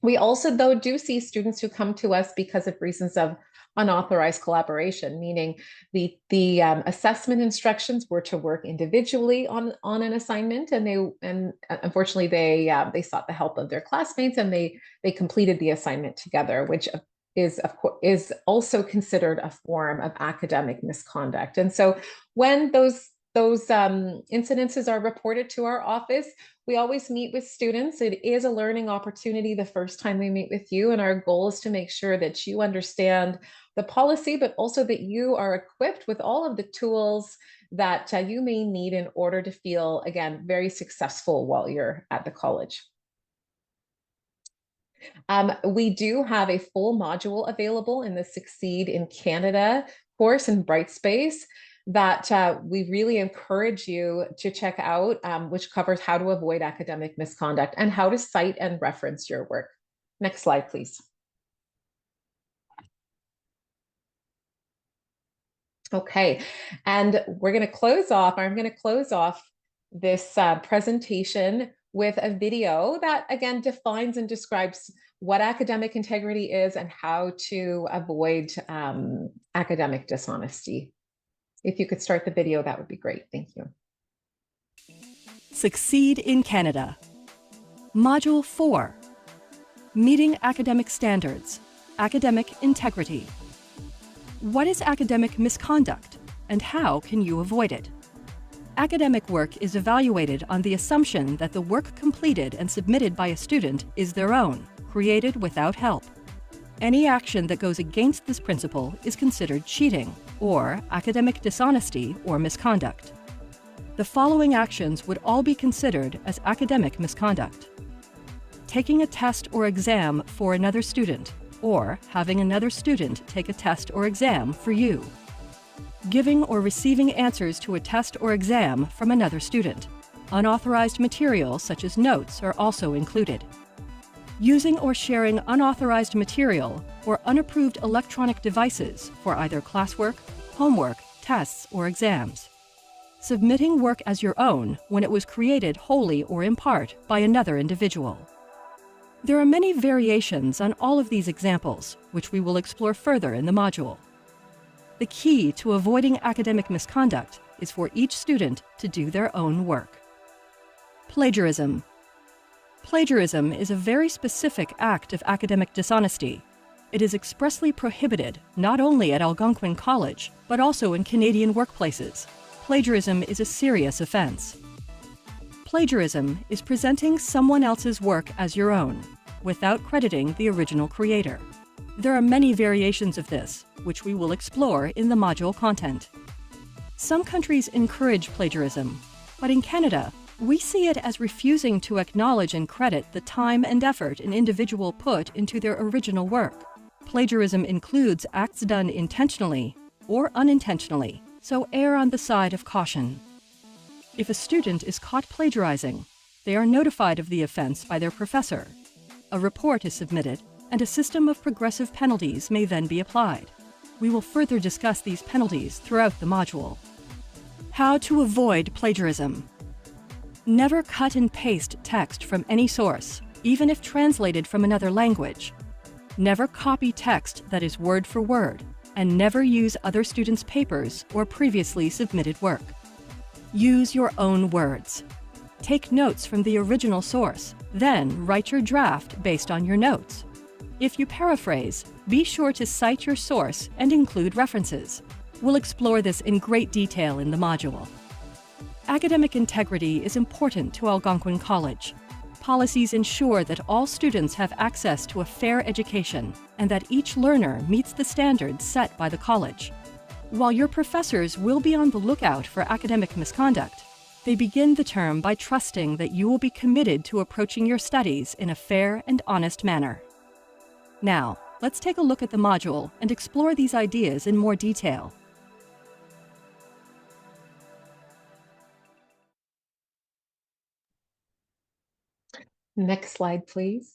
We also, though, do see students who come to us because of reasons of unauthorized collaboration, meaning the assessment instructions were to work individually on an assignment, and unfortunately they sought the help of their classmates and they completed the assignment together, which is also considered a form of academic misconduct. And so when those incidences are reported to our office, we always meet with students. It is a learning opportunity the first time we meet with you, and our goal is to make sure that you understand the policy, but also that you are equipped with all of the tools that you may need in order to feel, again, very successful while you're at the college. We do have a full module available in the Succeed in Canada course in Brightspace that we really encourage you to check out, which covers how to avoid academic misconduct and how to cite and reference your work. Next slide, please. Okay, and we're going to close off, I'm going to close off this presentation with a video that, again, defines and describes what academic integrity is and how to avoid academic dishonesty. If you could start the video, that would be great. Thank you. Succeed in Canada. Module 4. Meeting Academic Standards. Academic Integrity. What is academic misconduct, and how can you avoid it? Academic work is evaluated on the assumption that the work completed and submitted by a student is their own, created without help. Any action that goes against this principle is considered cheating, or academic dishonesty or misconduct. The following actions would all be considered as academic misconduct: taking a test or exam for another student, or having another student take a test or exam for you. Giving or receiving answers to a test or exam from another student. Unauthorized material such as notes are also included. Using or sharing unauthorized material or unapproved electronic devices for either classwork, homework, tests, or exams. Submitting work as your own when it was created wholly or in part by another individual. There are many variations on all of these examples, which we will explore further in the module. The key to avoiding academic misconduct is for each student to do their own work. Plagiarism. Plagiarism is a very specific act of academic dishonesty. It is expressly prohibited not only at Algonquin College, but also in Canadian workplaces. Plagiarism is a serious offense. Plagiarism is presenting someone else's work as your own, without crediting the original creator. There are many variations of this, which we will explore in the module content. Some countries encourage plagiarism, but in Canada, we see it as refusing to acknowledge and credit the time and effort an individual put into their original work. Plagiarism includes acts done intentionally or unintentionally, so err on the side of caution. If a student is caught plagiarizing, they are notified of the offense by their professor. A report is submitted, and a system of progressive penalties may then be applied. We will further discuss these penalties throughout the module. How to avoid plagiarism. Never cut and paste text from any source, even if translated from another language. Never copy text that is word for word, and never use other students' papers or previously submitted work. Use your own words. Take notes from the original source, then write your draft based on your notes. If you paraphrase, be sure to cite your source and include references. We'll explore this in great detail in the module. Academic integrity is important to Algonquin College. policies ensure that all students have access to a fair education and that each learner meets the standards set by the college. While your professors will be on the lookout for academic misconduct, they begin the term by trusting that you will be committed to approaching your studies in a fair and honest manner. Now, let's take a look at the module and explore these ideas in more detail. Next slide, please.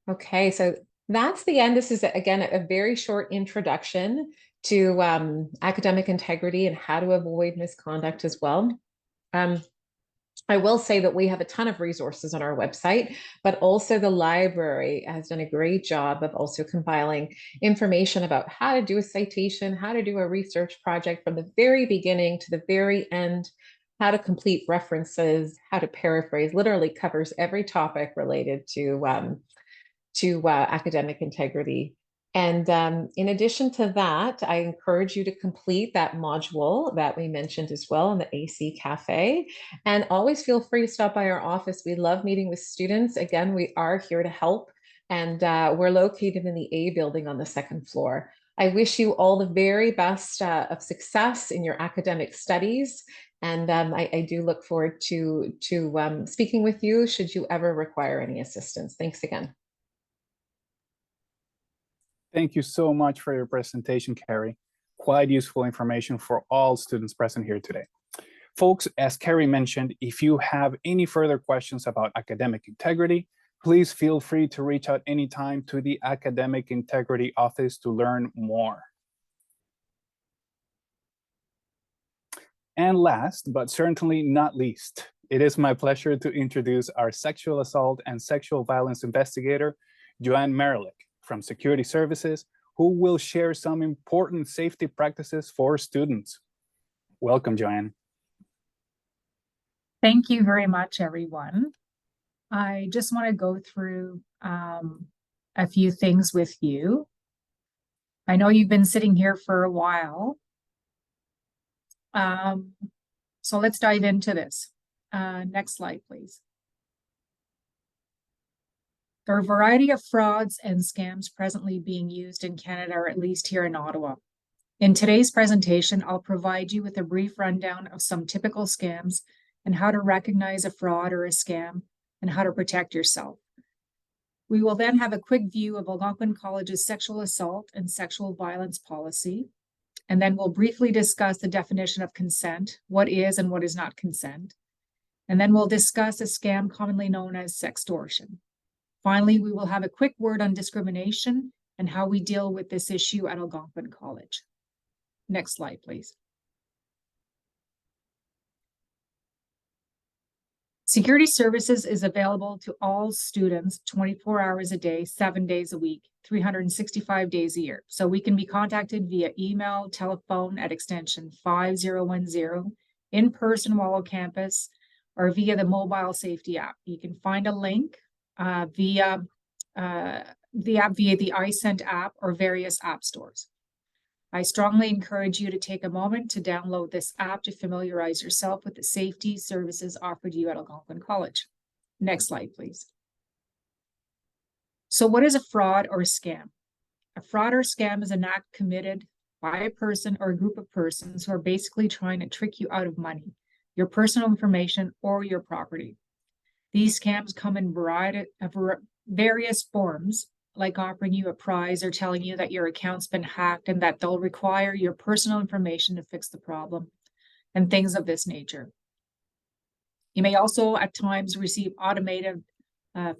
Okay, so that's the end. This is, again, a very short introduction to academic integrity and how to avoid misconduct as well. I will say that we have a ton of resources on our website, but also the library has done a great job of also compiling information about how to do a citation, how to do a research project from the very beginning to the very end, how to complete references, how to paraphrase, literally covers every topic related to academic integrity. And in addition to that, I encourage you to complete that module that we mentioned as well in the AC Cafe. And always feel free to stop by our office. We love meeting with students. Again, we are here to help. And we're located in the A building on the second floor. I wish you all the very best of success in your academic studies. And I do look forward to speaking with you should you ever require any assistance. Thanks again. Thank you so much for your presentation, Carrie. Quite useful information for all students present here today. Folks, as Carrie mentioned, if you have any further questions about academic integrity, please feel free to reach out anytime to the Academic Integrity Office to learn more. And last, but certainly not least, it is my pleasure to introduce our sexual assault and sexual violence investigator, Joanne Merlick from Security Services, who will share some important safety practices for students. Welcome, Joanne. Thank you very much, everyone. I just want to go through a few things with you. I know you've been sitting here for a while. So let's dive into this. Next slide, please. There are a variety of frauds and scams presently being used in Canada, or at least here in Ottawa. In today's presentation, I'll provide you with a brief rundown of some typical scams and how to recognize a fraud or a scam and how to protect yourself. We will then have a quick view of Algonquin College's sexual assault and sexual violence policy. And then we'll briefly discuss the definition of consent, what is and what is not consent. And then we'll discuss a scam commonly known as sextortion. Finally, we will have a quick word on discrimination and how we deal with this issue at Algonquin College. Next slide, please. Security Services is available to all students 24 hours a day, 7 days a week, 365 days a year. So we can be contacted via email, telephone at extension 5010, in person while on campus, or via the mobile safety app. You can find a link via the iSent app or various app stores. I strongly encourage you to take a moment to download this app to familiarize yourself with the safety services offered you at Algonquin College. Next slide, please. So what is a fraud or a scam? A fraud or scam is an act committed by a person or a group of persons who are basically trying to trick you out of money, your personal information, or your property. These scams come in various forms, like offering you a prize or telling you that your account's been hacked and that they'll require your personal information to fix the problem, and things of this nature. You may also at times receive automated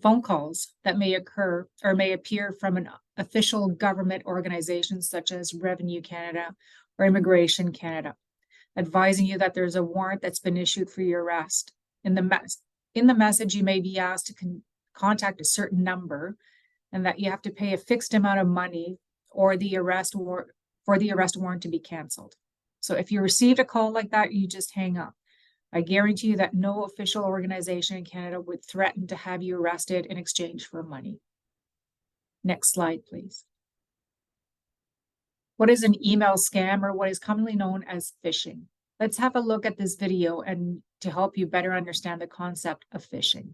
phone calls that may occur or may appear from an official government organization such as Revenue Canada or Immigration Canada, advising you that there's a warrant that's been issued for your arrest. In the message, you may be asked to contact a certain number and that you have to pay a fixed amount of money or the arrest warrant to be canceled. So if you received a call like that, you just hang up. I guarantee you that no official organization in Canada would threaten to have you arrested in exchange for money. Next slide, please. What is an email scam, or what is commonly known as phishing? Let's have a look at this video and to help you better understand the concept of phishing.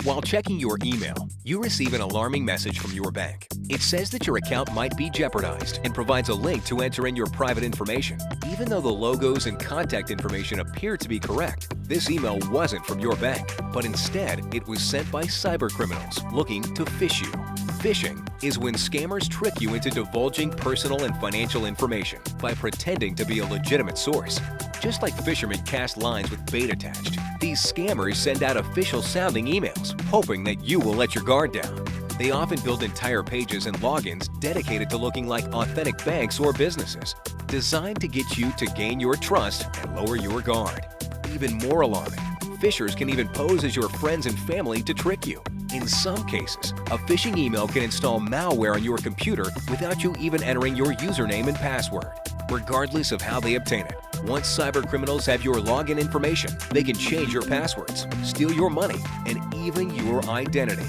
While checking your email, you receive an alarming message from your bank. It says that your account might be jeopardized and provides a link to enter in your private information. Even though the logos and contact information appear to be correct, this email wasn't from your bank, but instead it was sent by cybercriminals looking to phish you. Phishing is when scammers trick you into divulging personal and financial information by pretending to be a legitimate source. Just like fishermen cast lines with bait attached, these scammers send out official-sounding emails, hoping that you will let your guard down. They often build entire pages and logins dedicated to looking like authentic banks or businesses, designed to get you to gain your trust and lower your guard. Even more alarming, phishers can even pose as your friends and family to trick you. In some cases, a phishing email can install malware on your computer without you even entering your username and password. Regardless of how they obtain it, once cybercriminals have your login information, they can change your passwords, steal your money, and even your identity.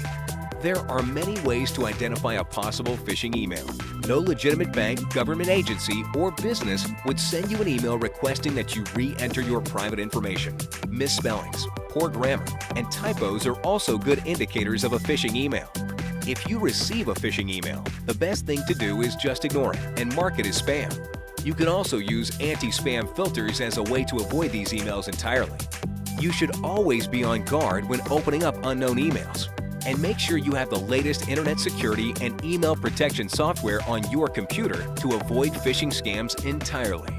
There are many ways to identify a possible phishing email. No legitimate bank, government agency, or business would send you an email requesting that you re-enter your private information. Misspellings, poor grammar, and typos are also good indicators of a phishing email. If you receive a phishing email, the best thing to do is just ignore it and mark it as spam. You can also use anti-spam filters as a way to avoid these emails entirely. You should always be on guard when opening up unknown emails. And make sure you have the latest internet security and email protection software on your computer to avoid phishing scams entirely.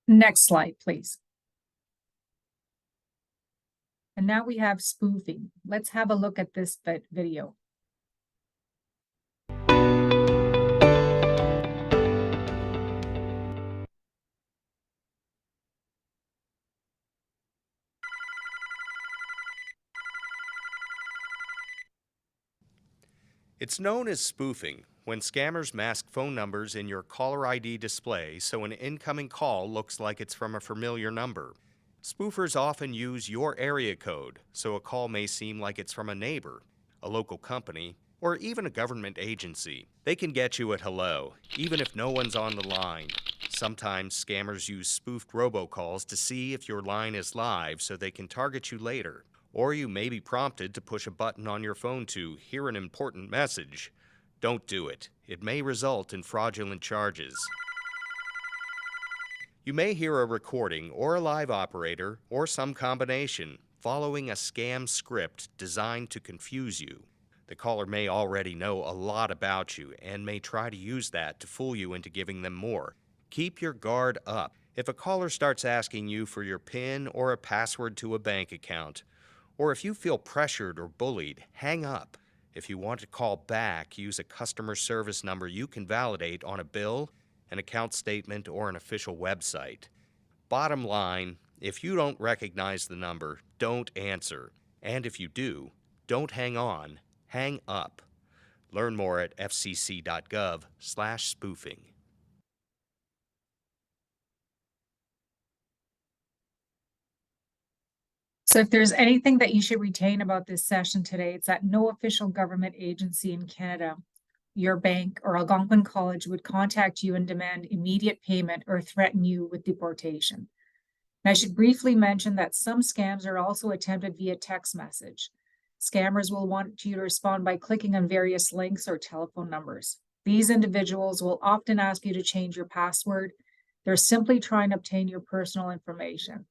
Next slide, please. And now we have spoofing. Let's have a look at this video. It's known as spoofing, when scammers mask phone numbers in your caller ID display so an incoming call looks like it's from a familiar number. Spoofers often use your area code, so a call may seem like it's from a neighbor, a local company, or even a government agency. They can get you at hello, even if no one's on the line. Sometimes scammers use spoofed robocalls to see if your line is live so they can target you later. Or you may be prompted to push a button on your phone to hear an important message. Don't do it. It may result in fraudulent charges. You may hear a recording or a live operator or some combination following a scam script designed to confuse you. The caller may already know a lot about you and may try to use that to fool you into giving them more. Keep your guard up. If a caller starts asking you for your PIN or a password to a bank account, or if you feel pressured or bullied, hang up. If you want to call back, use a customer service number you can validate on a bill, an account statement, or an official website. Bottom line, if you don't recognize the number, don't answer. And if you do, don't hang on, hang up. Learn more at fcc.gov/spoofing. So if there's anything that you should retain about this session today, it's that no official government agency in Canada, your bank, or Algonquin College would contact you and demand immediate payment or threaten you with deportation. And I should briefly mention that some scams are also attempted via text message. Scammers will want you to respond by clicking on various links or telephone numbers. These individuals will often ask you to change your password. They're simply trying to obtain your personal information.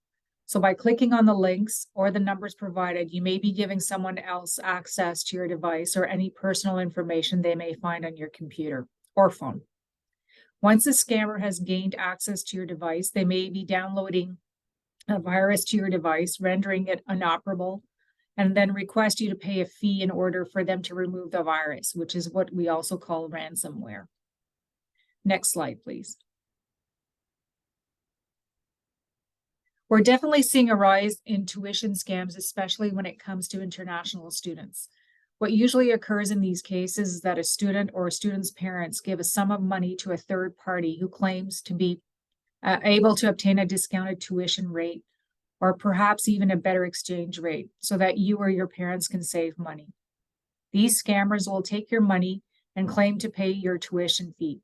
So by clicking on the links or the numbers provided, you may be giving someone else access to your device or any personal information they may find on your computer or phone. Once a scammer has gained access to your device, they may be downloading a virus to your device, rendering it inoperable, and then request you to pay a fee in order for them to remove the virus, which is what we also call ransomware. Next slide, please. We're definitely seeing a rise in tuition scams, especially when it comes to international students. What usually occurs in these cases is that a student or a student's parents give a sum of money to a third party who claims to be able to obtain a discounted tuition rate or perhaps even a better exchange rate so that you or your parents can save money. These scammers will take your money and claim to pay your tuition fee.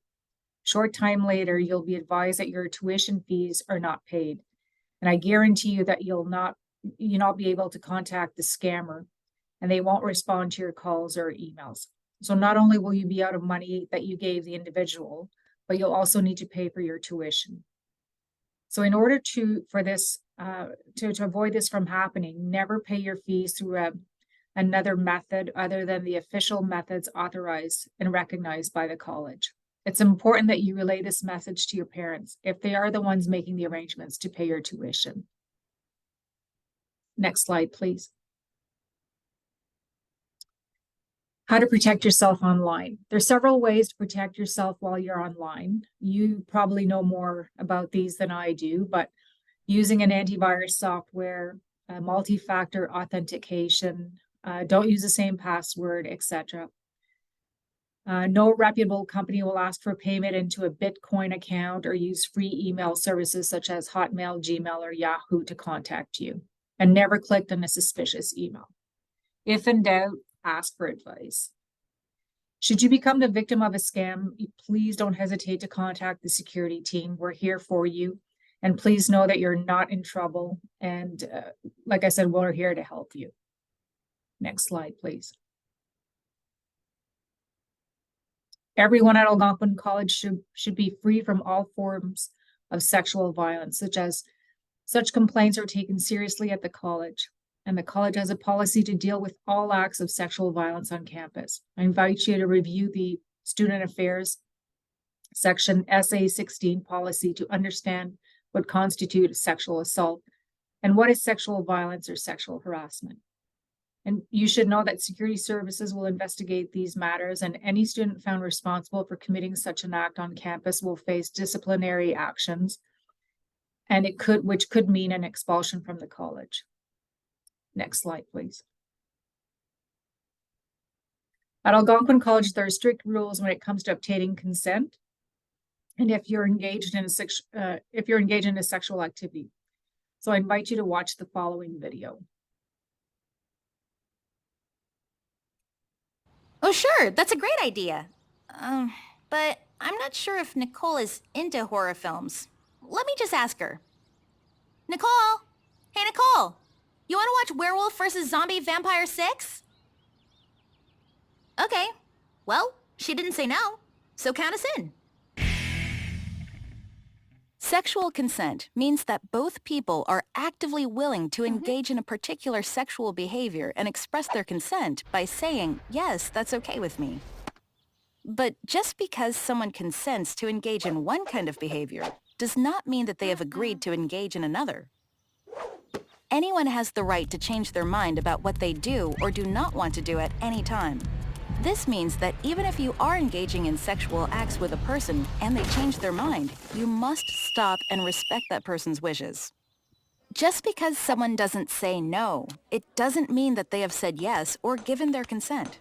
Short time later, you'll be advised that your tuition fees are not paid. And I guarantee you that you'll not be able to contact the scammer, and they won't respond to your calls or emails. So not only will you be out of money that you gave the individual, but you'll also need to pay for your tuition. So in order to avoid this from happening, never pay your fees through another method other than the official methods authorized and recognized by the college. It's important that you relay this message to your parents if they are the ones making the arrangements to pay your tuition. Next slide, please. How to protect yourself online. There's several ways to protect yourself while you're online. You probably know more about these than I do, but using an antivirus software, multi-factor authentication, don't use the same password, etc. No reputable company will ask for payment into a Bitcoin account or use free email services such as Hotmail, Gmail, or Yahoo to contact you. And never click on a suspicious email. If in doubt, ask for advice. Should you become the victim of a scam, please don't hesitate to contact the security team. We're here for you. And please know that you're not in trouble. And like I said, we're here to help you. Next slide, please. Everyone at Algonquin College should be free from all forms of sexual violence, such complaints are taken seriously at the college. And the college has a policy to deal with all acts of sexual violence on campus. I invite you to review the Student Affairs section SA16 policy to understand what constitutes sexual assault and what is sexual violence or sexual harassment. And you should know that security services will investigate these matters, and any student found responsible for committing such an act on campus will face disciplinary actions, and which could mean an expulsion from the college. Next slide, please. At Algonquin College, there are strict rules when it comes to obtaining consent, and if you're engaged in a sexual activity. So I invite you to watch the following video. Oh, sure, that's a great idea. But I'm not sure if Nicole is into horror films. Let me just ask her. Nicole! Hey, Nicole! You want to watch Werewolf vs. Zombie Vampire 6? Okay. Well, she didn't say no, so count us in. Sexual consent means that both people are actively willing to engage in a particular sexual behavior and express their consent by saying, yes, that's okay with me. But just because someone consents to engage in one kind of behavior does not mean that they have agreed to engage in another. Anyone has the right to change their mind about what they do or do not want to do at any time. This means that even if you are engaging in sexual acts with a person and they change their mind, you must stop and respect that person's wishes. Just because someone doesn't say no, it doesn't mean that they have said yes or given their consent.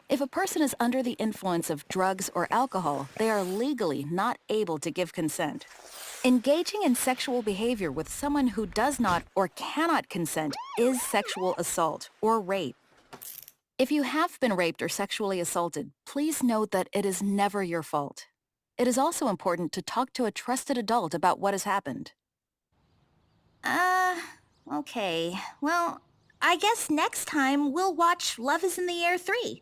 If a person is under the influence of drugs or alcohol, they are legally not able to give consent. Engaging in sexual behavior with someone who does not or cannot consent is sexual assault or rape. If you have been raped or sexually assaulted, please note that it is never your fault. It is also important to talk to a trusted adult about what has happened. Okay. Well, I guess next time we'll watch Love is in the Air 3.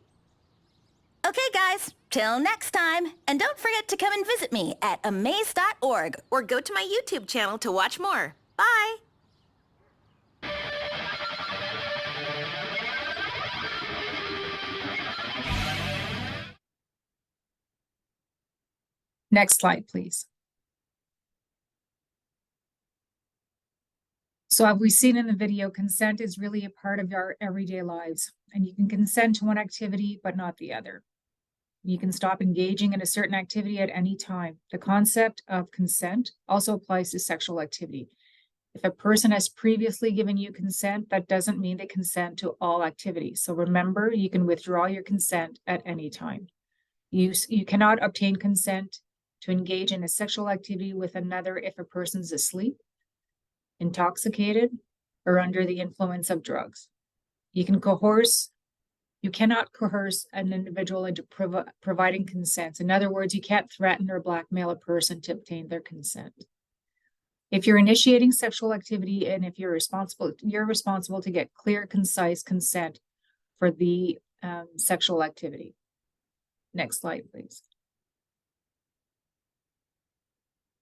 Okay, guys, till next time. And don't forget to come and visit me at amaze.org or go to my YouTube channel to watch more. Bye! Next slide, please. So as we've seen in the video, consent is really a part of our everyday lives, and you can consent to one activity, but not the other. You can stop engaging in a certain activity at any time. The concept of consent also applies to sexual activity. If a person has previously given you consent, that doesn't mean they consent to all activities. So remember, you can withdraw your consent at any time. You cannot obtain consent to engage in a sexual activity with another if a person's asleep, intoxicated, or under the influence of drugs. You cannot coerce an individual into providing consent. In other words, you can't threaten or blackmail a person to obtain their consent. If you're initiating sexual activity and if you're responsible to get clear, concise consent for the sexual activity. Next slide, please.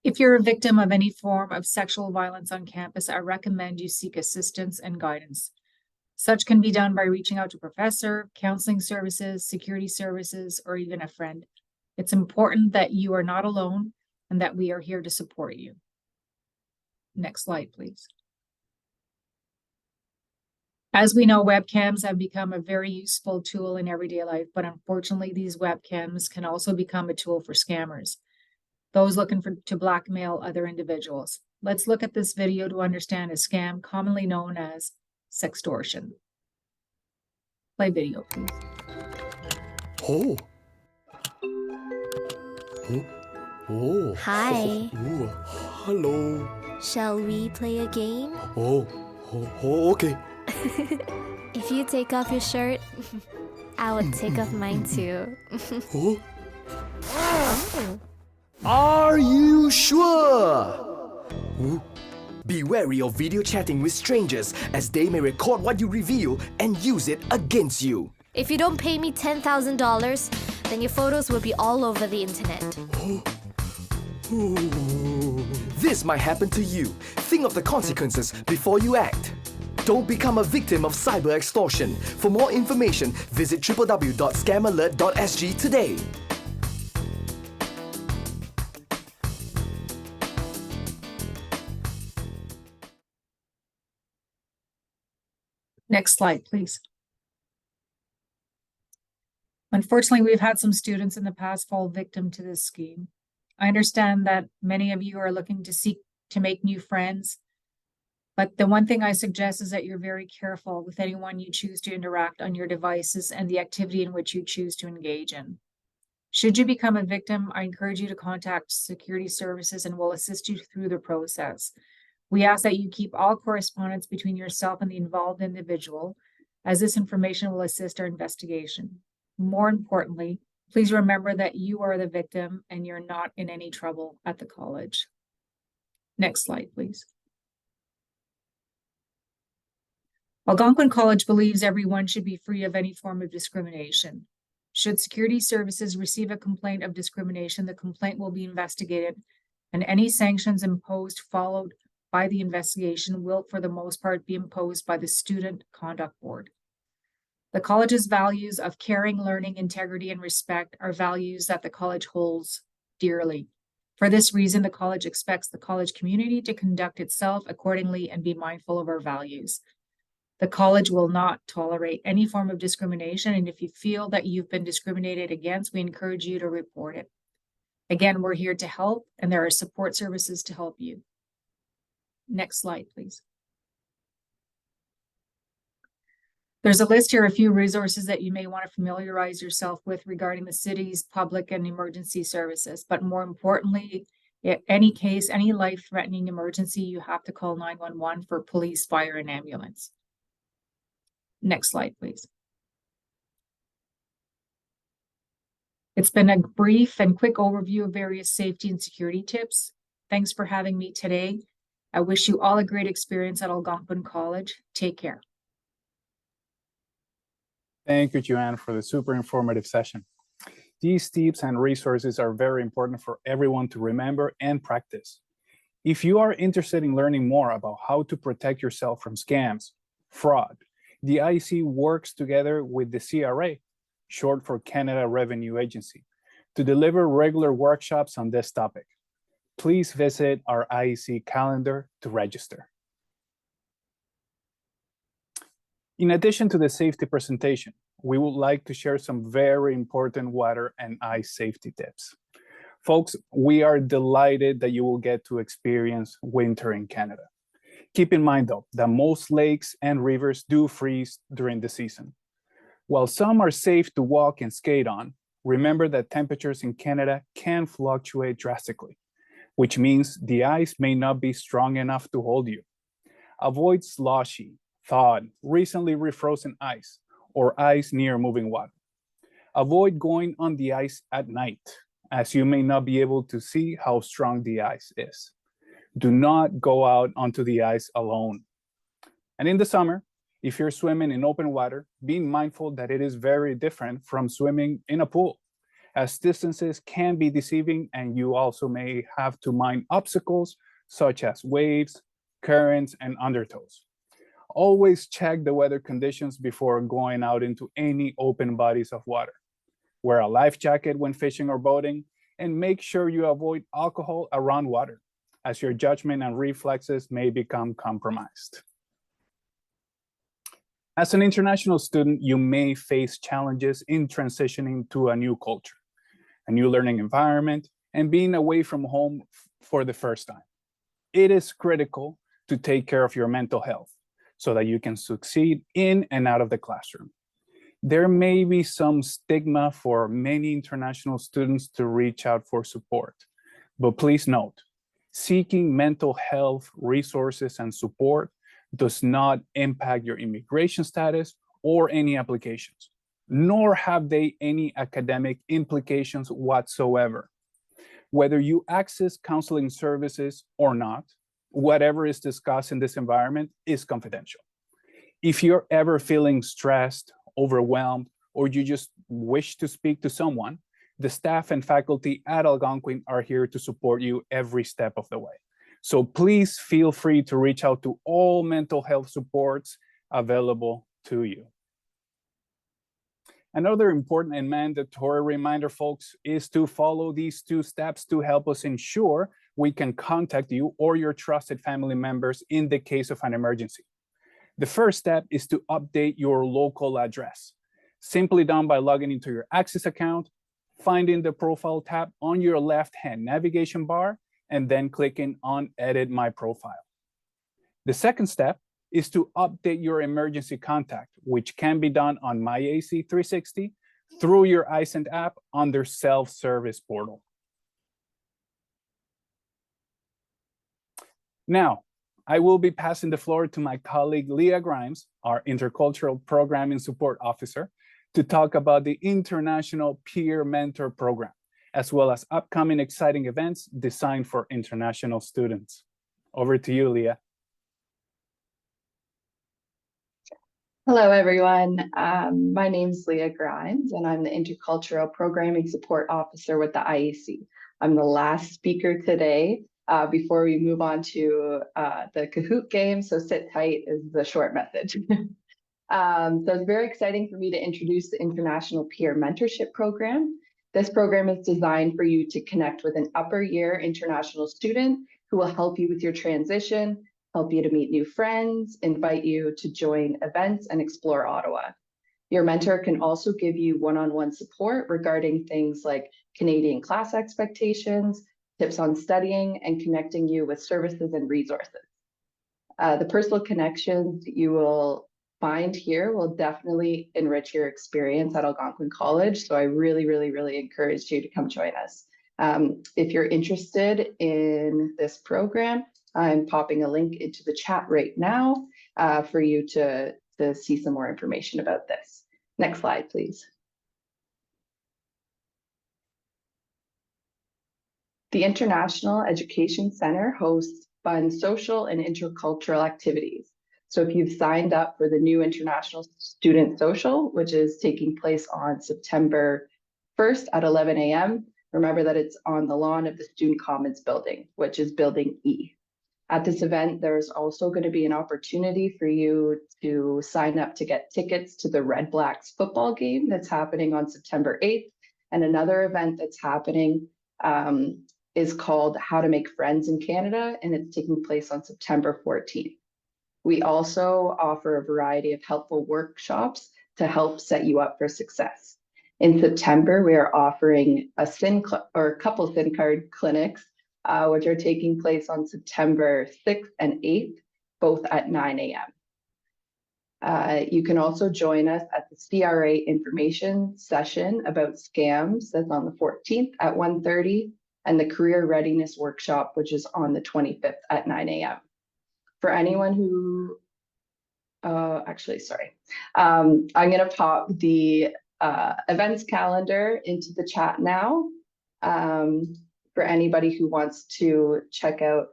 If you're a victim of any form of sexual violence on campus, I recommend you seek assistance and guidance. Such can be done by reaching out to a professor, counseling services, security services, or even a friend. It's important that you are not alone and that we are here to support you. Next slide, please. As we know, webcams have become a very useful tool in everyday life, but unfortunately, these webcams can also become a tool for scammers, those looking to blackmail other individuals. Let's look at this video to understand a scam commonly known as sextortion. Play video, please. Oh. Oh. Hi. Hello. Shall we play a game? Oh, okay. If you take off your shirt, I will take off mine too. Oh. Oh. Are you sure? Ooh. Be wary of video chatting with strangers, as they may record what you reveal and use it against you. If you don't pay me $10,000, then your photos will be all over the internet. This might happen to you. Think of the consequences before you act. Don't become a victim of cyber extortion. For more information, visit www.scamalert.sg today. Next slide, please. Unfortunately, we've had some students in the past fall victim to this scheme. I understand that many of you are looking to make new friends, but the one thing I suggest is that you're very careful with anyone you choose to interact on your devices and the activity in which you choose to engage in. Should you become a victim, I encourage you to contact security services and we'll assist you through the process. We ask that you keep all correspondence between yourself and the involved individual, as this information will assist our investigation. More importantly, please remember that you are the victim and you're not in any trouble at the college. Next slide, please. Algonquin College believes everyone should be free of any form of discrimination. Should security services receive a complaint of discrimination, the complaint will be investigated and any sanctions imposed followed by the investigation will, for the most part, be imposed by the Student Conduct Board. The college's values of caring, learning, integrity, and respect are values that the college holds dearly. For this reason, the college expects the college community to conduct itself accordingly and be mindful of our values. The college will not tolerate any form of discrimination, and if you feel that you've been discriminated against, we encourage you to report it. Again, we're here to help, and there are support services to help you. Next slide, please. There's a list here, a few resources that you may want to familiarize yourself with regarding the city's public and emergency services. But more importantly, in any case, any life-threatening emergency, you have to call 911 for police, fire, and ambulance. Next slide, please. It's been a brief and quick overview of various safety and security tips. Thanks for having me today. I wish you all a great experience at Algonquin College. Take care. Thank you, Joanne, for the super informative session. These tips and resources are very important for everyone to remember and practice. If you are interested in learning more about how to protect yourself from scams, fraud, the IEC works together with the CRA, short for Canada Revenue Agency, to deliver regular workshops on this topic. Please visit our IEC calendar to register. In addition to the safety presentation, we would like to share some very important water and ice safety tips. Folks, we are delighted that you will get to experience winter in Canada. Keep in mind, though, that most lakes and rivers do freeze during the season. While some are safe to walk and skate on, remember that temperatures in Canada can fluctuate drastically, which means the ice may not be strong enough to hold you. Avoid slushy, thawed, recently refrozen ice, or ice near moving water. Avoid going on the ice at night, as you may not be able to see how strong the ice is. Do not go out onto the ice alone. And in the summer, if you're swimming in open water, be mindful that it is very different from swimming in a pool, as distances can be deceiving and you also may have to mind obstacles such as waves, currents, and undertows. Always check the weather conditions before going out into any open bodies of water. Wear a life jacket when fishing or boating, and make sure you avoid alcohol around water, as your judgment and reflexes may become compromised. As an international student, you may face challenges in transitioning to a new culture, a new learning environment, and being away from home for the first time. It is critical to take care of your mental health so that you can succeed in and out of the classroom. There may be some stigma for many international students to reach out for support, but please note, seeking mental health resources and support does not impact your immigration status or any applications, nor have they any academic implications whatsoever. Whether you access counseling services or not, whatever is discussed in this environment is confidential. If you're ever feeling stressed, overwhelmed, or you just wish to speak to someone, the staff and faculty at Algonquin are here to support you every step of the way. So please feel free to reach out to all mental health supports available to you. Another important and mandatory reminder, folks, is to follow these 2 steps to help us ensure we can contact you or your trusted family members in the case of an emergency. The first step is to update your local address, simply done by logging into your Access account, finding the Profile tab on your left-hand navigation bar, and then clicking on Edit My Profile. The second step is to update your emergency contact, which can be done on MyAC 360 through your iSend app under Self-Service Portal. Now, I will be passing the floor to my colleague Leah Grimes, our Intercultural Programming Support Officer, to talk about the International Peer Mentor Program, as well as upcoming exciting events designed for international students. Over to you, Leah. Hello, everyone. My name is Leah Grimes, and I'm the Intercultural Programming Support Officer with the IAC. I'm the last speaker today before we move on to the Kahoot game, so sit tight is the short message. So it's very exciting for me to introduce the International Peer Mentorship Program. This program is designed for you to connect with an upper year international student who will help you with your transition, help you to meet new friends, invite you to join events and explore Ottawa. Your mentor can also give you one-on-one support regarding things like Canadian class expectations, tips on studying, and connecting you with services and resources. The personal connections you will find here will definitely enrich your experience at Algonquin College. So I really, really, really encourage you to come join us. If you're interested in this program, I'm popping a link into the chat right now for you to see some more information about this. Next slide, please. The International Education Center hosts fun social and intercultural activities. So if you've signed up for the new International Student Social, which is taking place on September 1st at 11 a.m., remember that it's on the lawn of the Student Commons building, which is Building E. At this event, there's also going to be an opportunity for you to sign up to get tickets to the Red Blacks football game that's happening on September 8th. And another event that's happening is called How to Make Friends in Canada, and it's taking place on September 14th. We also offer a variety of helpful workshops to help set you up for success. In September, we are offering a couple SIN card clinics, which are taking place on September 6th and 8th, both at 9 a.m. You can also join us at the CRA information session about scams that's on the 14th at 1:30, and the career readiness workshop, which is on the 25th at 9 a.m. For anyone who, actually, sorry. I'm gonna pop the events calendar into the chat now. For anybody who wants to check out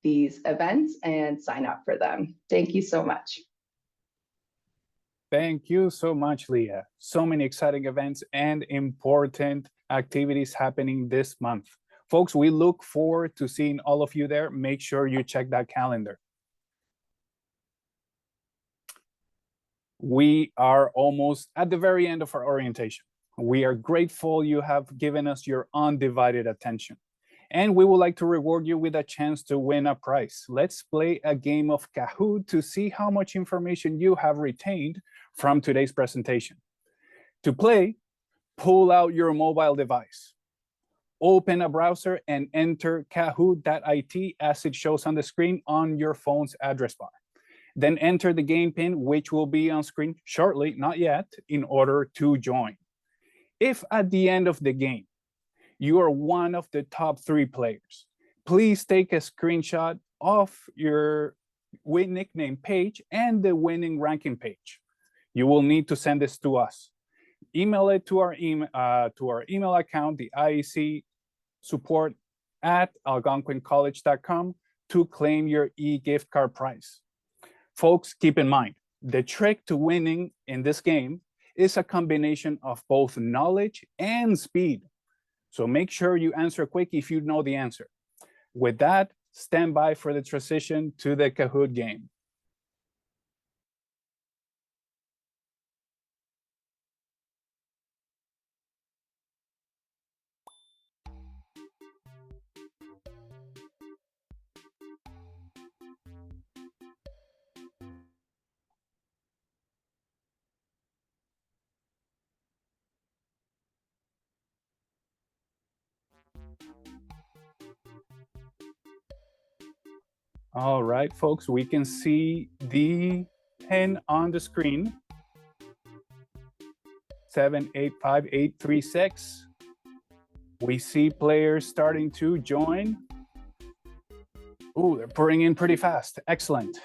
these events and sign up for them. Thank you so much. Thank you so much, Leah. So many exciting events and important activities happening this month. Folks, we look forward to seeing all of you there. Make sure you check that calendar. We are almost at the very end of our orientation. We are grateful you have given us your undivided attention. And we would like to reward you with a chance to win a prize. Let's play a game of Kahoot to see how much information you have retained from today's presentation. To play, pull out your mobile device. Open a browser and enter kahoot.it as it shows on the screen on your phone's address bar. Then enter the game pin, which will be on screen shortly, not yet, in order to join. If at the end of the game, you are one of the top 3 players, please take a screenshot of your nickname page and the winning ranking page. You will need to send this to us. Email it to our email account, the IEC support@algonquincollege.com, to claim your e-gift card prize. Folks, keep in mind, the trick to winning in this game is a combination of both knowledge and speed. So make sure you answer quick if you know the answer. With that, stand by for the transition to the Kahoot game. All right, folks, we can see the pin on the screen. 785-836. We see players starting to join. Ooh, they're pouring in pretty fast. Excellent.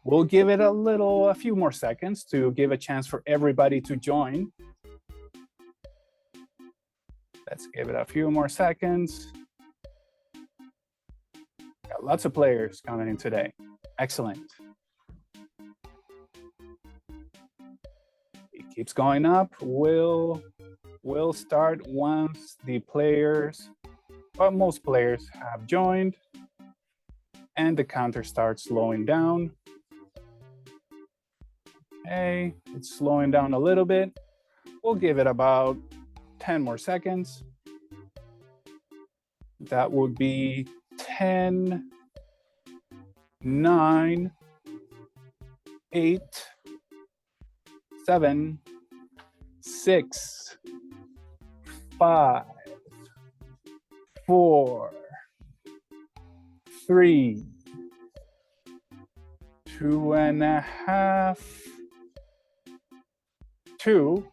We'll give it a few more seconds to give a chance for everybody to join. Let's give it a few more seconds. Got lots of players coming in today. Excellent. It keeps going up. We'll start once the players, well, most players have joined, and the counter starts slowing down. Okay, it's slowing down a little bit. We'll give it about 10 more seconds. That would be 10, 9, 8, 7, 6, 5, 4, 3, 2.5, 2,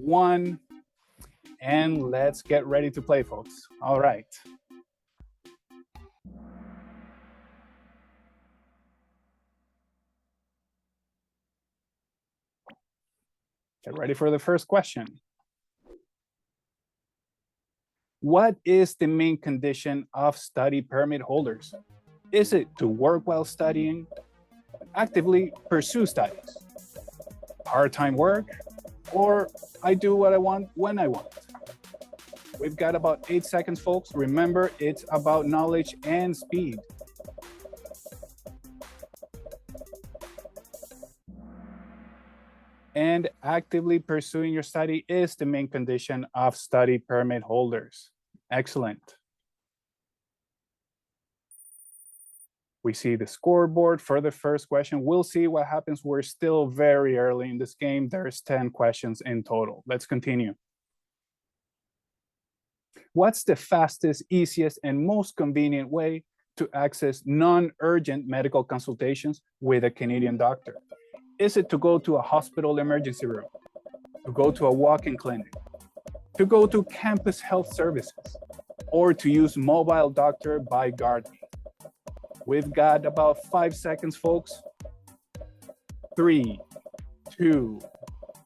1, and let's get ready to play, folks. All right. Get ready for the first question. What is the main condition of study permit holders? Is it to work while studying, actively pursue studies, part-time work, or I do what I want when I want? We've got about 8 seconds, folks. Remember, it's about knowledge and speed. And actively pursuing your study is the main condition of study permit holders. Excellent. We see the scoreboard for the first question. We'll see what happens. We're still very early in this game. There's 10 questions in total. Let's continue. What's the fastest, easiest, and most convenient way to access non-urgent medical consultations with a Canadian doctor? Is it to go to a hospital emergency room, to go to a walk-in clinic, to go to campus health services, or to use Mobile Doctor by GuardMe? We've got about 5 seconds, folks. 3, 2,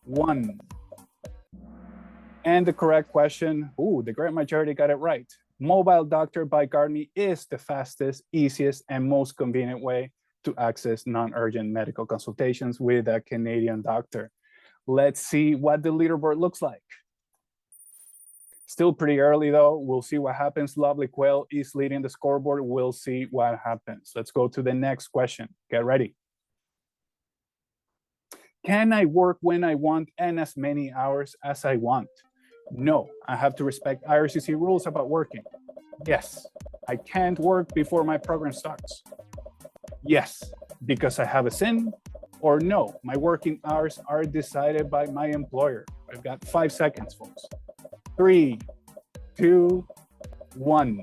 1. And the correct question, the great majority got it right. Mobile Doctor by GuardMe is the fastest, easiest, and most convenient way to access non-urgent medical consultations with a Canadian doctor. Let's see what the leaderboard looks like. Still pretty early though. We'll see what happens. Lovely Quail is leading the scoreboard. We'll see what happens. Let's go to the next question. Get ready. Can I work when I want and as many hours as I want? No, I have to respect IRCC rules about working. Yes, I can't work before my program starts. Yes, because I have a SIN. Or no, my working hours are decided by my employer. I've got 5 seconds, folks. 3, 2, 1.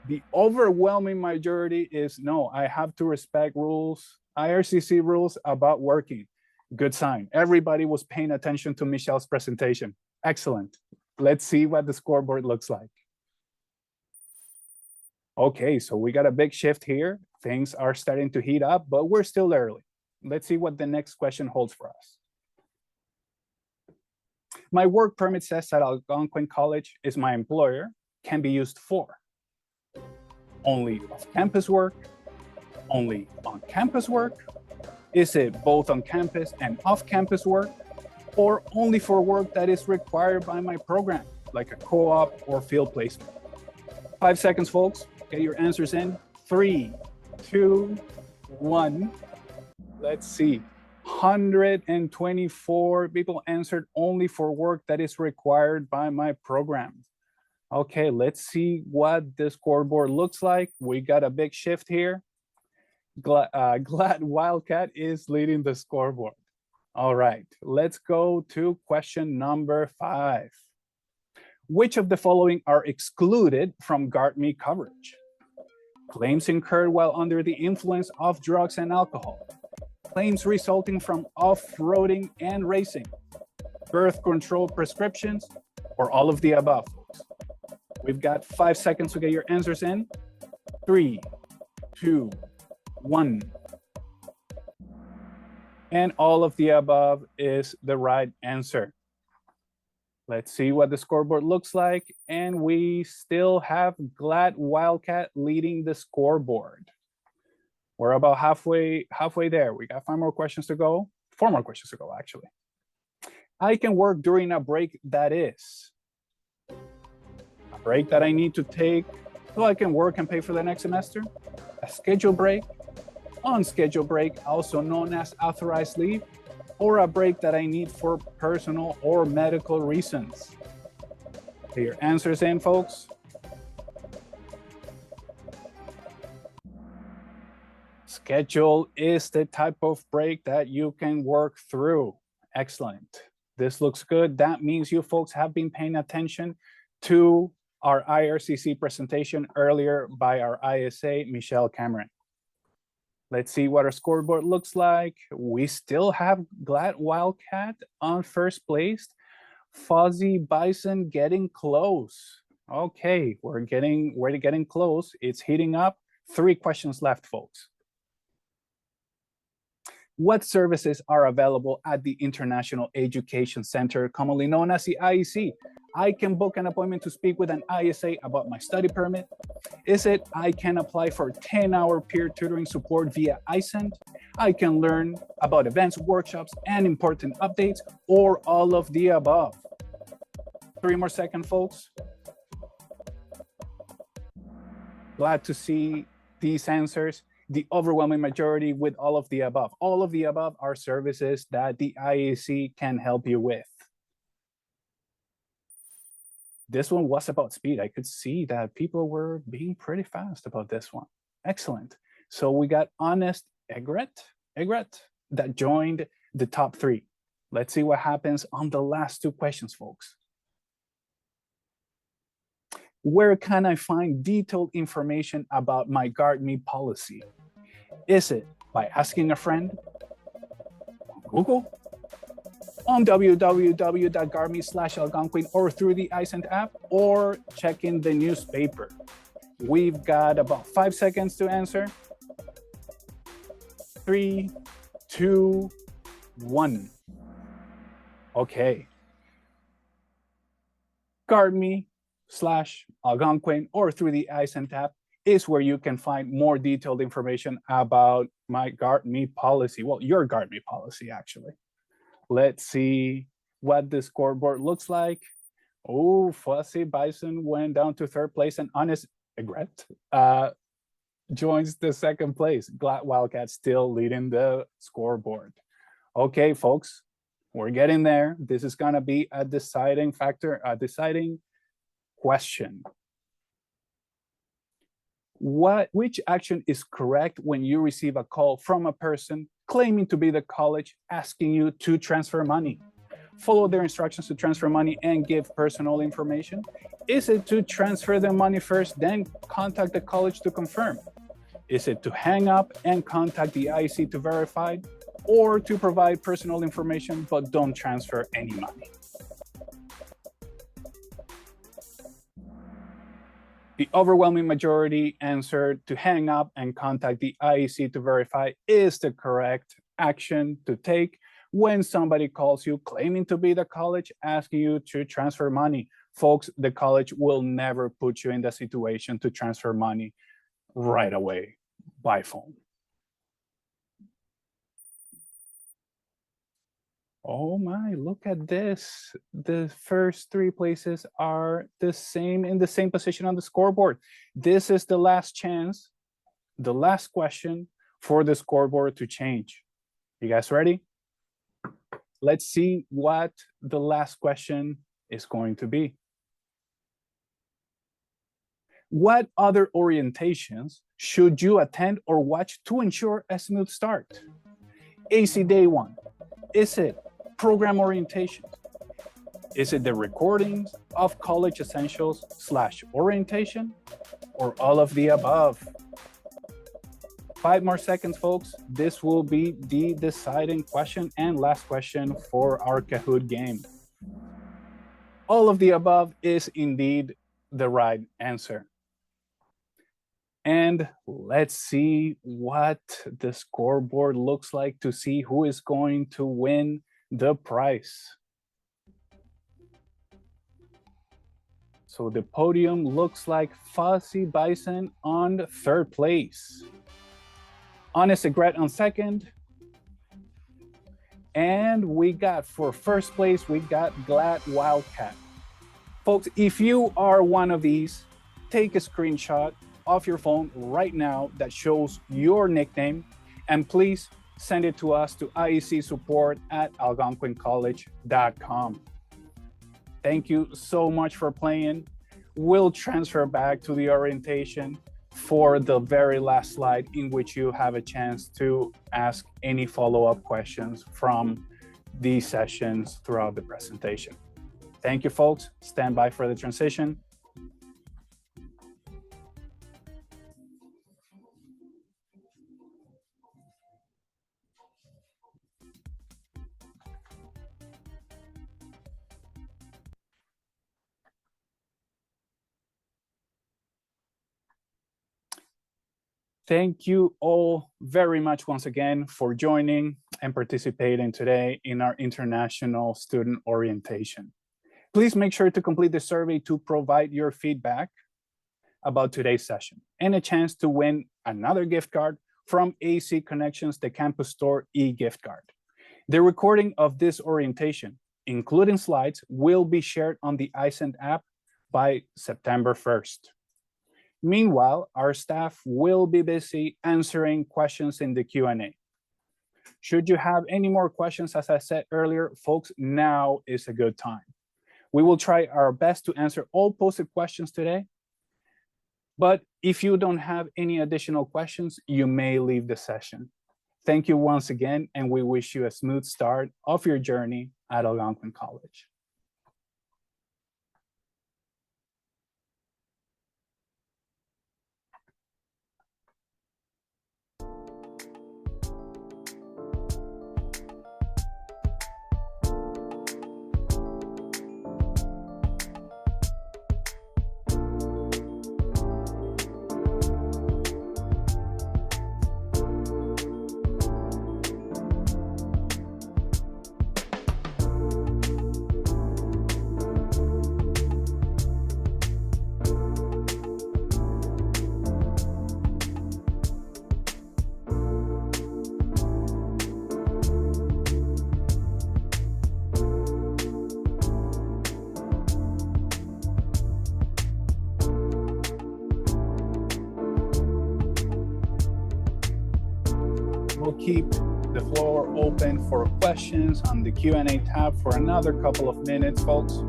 The overwhelming majority is no, I have to respect rules, IRCC rules about working. Good sign. Everybody was paying attention to Michelle's presentation. Excellent. Let's see what the scoreboard looks like. Okay, so we got a big shift here. Things are starting to heat up, but we're still early. Let's see what the next question holds for us. My work permit says that Algonquin College is my employer, can be used for only off-campus work, only on-campus work, is it both on campus and off-campus work, or only for work that is required by my program, like a co-op or field placement? 5 seconds, folks. Get your answers in. 3, 2, 1. Let's see. 124 people answered only for work that is required by my program. Okay, let's see what the scoreboard looks like. We got a big shift here. Glad Wildcat is leading the scoreboard. All right, let's go to question number 5. Which of the following are excluded from GuardMe coverage? Claims incurred while under the influence of drugs and alcohol. Claims resulting from off-roading and racing. Birth control prescriptions, or all of the above, folks. We've got 5 seconds to get your answers in. 3, 2, 1. And all of the above is the right answer. Let's see what the scoreboard looks like. And we still have Glad Wildcat leading the scoreboard. We're about halfway there. We got 5 more questions to go. 4 more questions to go, actually. I can work during a break that is a break that I need to take so I can work and pay for the next semester, a scheduled break, unscheduled break, also known as authorized leave, or a break that I need for personal or medical reasons. Get your answers in, folks. Schedule is the type of break that you can work through. Excellent. This looks good. That means you folks have been paying attention to our IRCC presentation earlier by our ISA, Michelle Cameron. Let's see what our scoreboard looks like. We still have Glad Wildcat on first place. Fuzzy Bison getting close. Okay, we're getting close. It's heating up. 3 questions left, folks. What services are available at the International Education Center, commonly known as the IEC? I can book an appointment to speak with an ISA about my study permit. Is it I can apply for 10-hour peer tutoring support via iSend? I can learn about events, workshops, and important updates, or all of the above. 3 more seconds, folks. Glad to see these answers. The overwhelming majority with all of the above. All of the above are services that the IAC can help you with. This one was about speed. I could see that people were being pretty fast about this one. Excellent. So we got Honest Egret that joined the top 3. Let's see what happens on the last 2 questions, folks. Where can I find detailed information about my GuardMe policy? Is it by asking a friend? On Google? On www.guardme/Algonquin or through the iSend app, or checking the newspaper? we've got about 5 seconds to answer. 3, 2, 1. Okay. GuardMe/Algonquin or through the iSend app is where you can find more detailed information about my GuardMe policy. Well, your GuardMe policy, actually. Let's see what the scoreboard looks like. Oh, Fuzzy Bison went down to 3rd place, and Honest Egret joins the 2nd place. Glad Wildcat still leading the scoreboard. Okay, folks, we're getting there. This is gonna be a deciding factor, a deciding question. Which action is correct when you receive a call from a person claiming to be the college asking you to transfer money? Follow their instructions to transfer money and give personal information? Is it to transfer the money first, then contact the college to confirm? Is it to hang up and contact the IEC to verify? Or to provide personal information but don't transfer any money? The overwhelming majority answered to hang up and contact the IEC to verify is the correct action to take when somebody calls you claiming to be the college asking you to transfer money. Folks, the college will never put you in the situation to transfer money right away by phone. Oh my, look at this. The first 3 places are the same, in the same position on the scoreboard. This is the last chance, the last question for the scoreboard to change. You guys ready? Let's see what the last question is going to be. What other orientations should you attend or watch to ensure a smooth start? AC Day 1, is it program orientation? Is it the recordings of college essentials / orientation, or all of the above? 5 more seconds, folks. This will be the deciding question and last question for our Kahoot game. All of the above is indeed the right answer. And let's see what the scoreboard looks like to see who is going to win the prize. So the podium looks like Fuzzy Bison on 3rd place, Honest Egret on 2nd, and we got for 1st place, we got Glad Wildcat. Folks, if you are one of these, take a screenshot of your phone right now that shows your nickname, and please send it to us to iecsupport@algonquincollege.com. Thank you so much for playing. We'll transfer back to the orientation for the very last slide, in which you have a chance to ask any follow-up questions from these sessions throughout the presentation. Thank you, folks. Stand by for the transition. Thank you all very much once again for joining and participating today in our International Student Orientation. Please make sure to complete the survey to provide your feedback about today's session and a chance to win another gift card from AC Connections, the Campus Store e-gift card. The recording of this orientation, including slides, will be shared on the iSend app by September 1st. Meanwhile, our staff will be busy answering questions in the Q&A. Should you have any more questions, as I said earlier, folks, now is a good time. We will try our best to answer all posted questions today. But if you don't have any additional questions, you may leave the session. Thank you once again, and we wish you a smooth start of your journey at Algonquin College. we'll keep the floor open for questions on the Q&A tab for another couple of minutes, folks.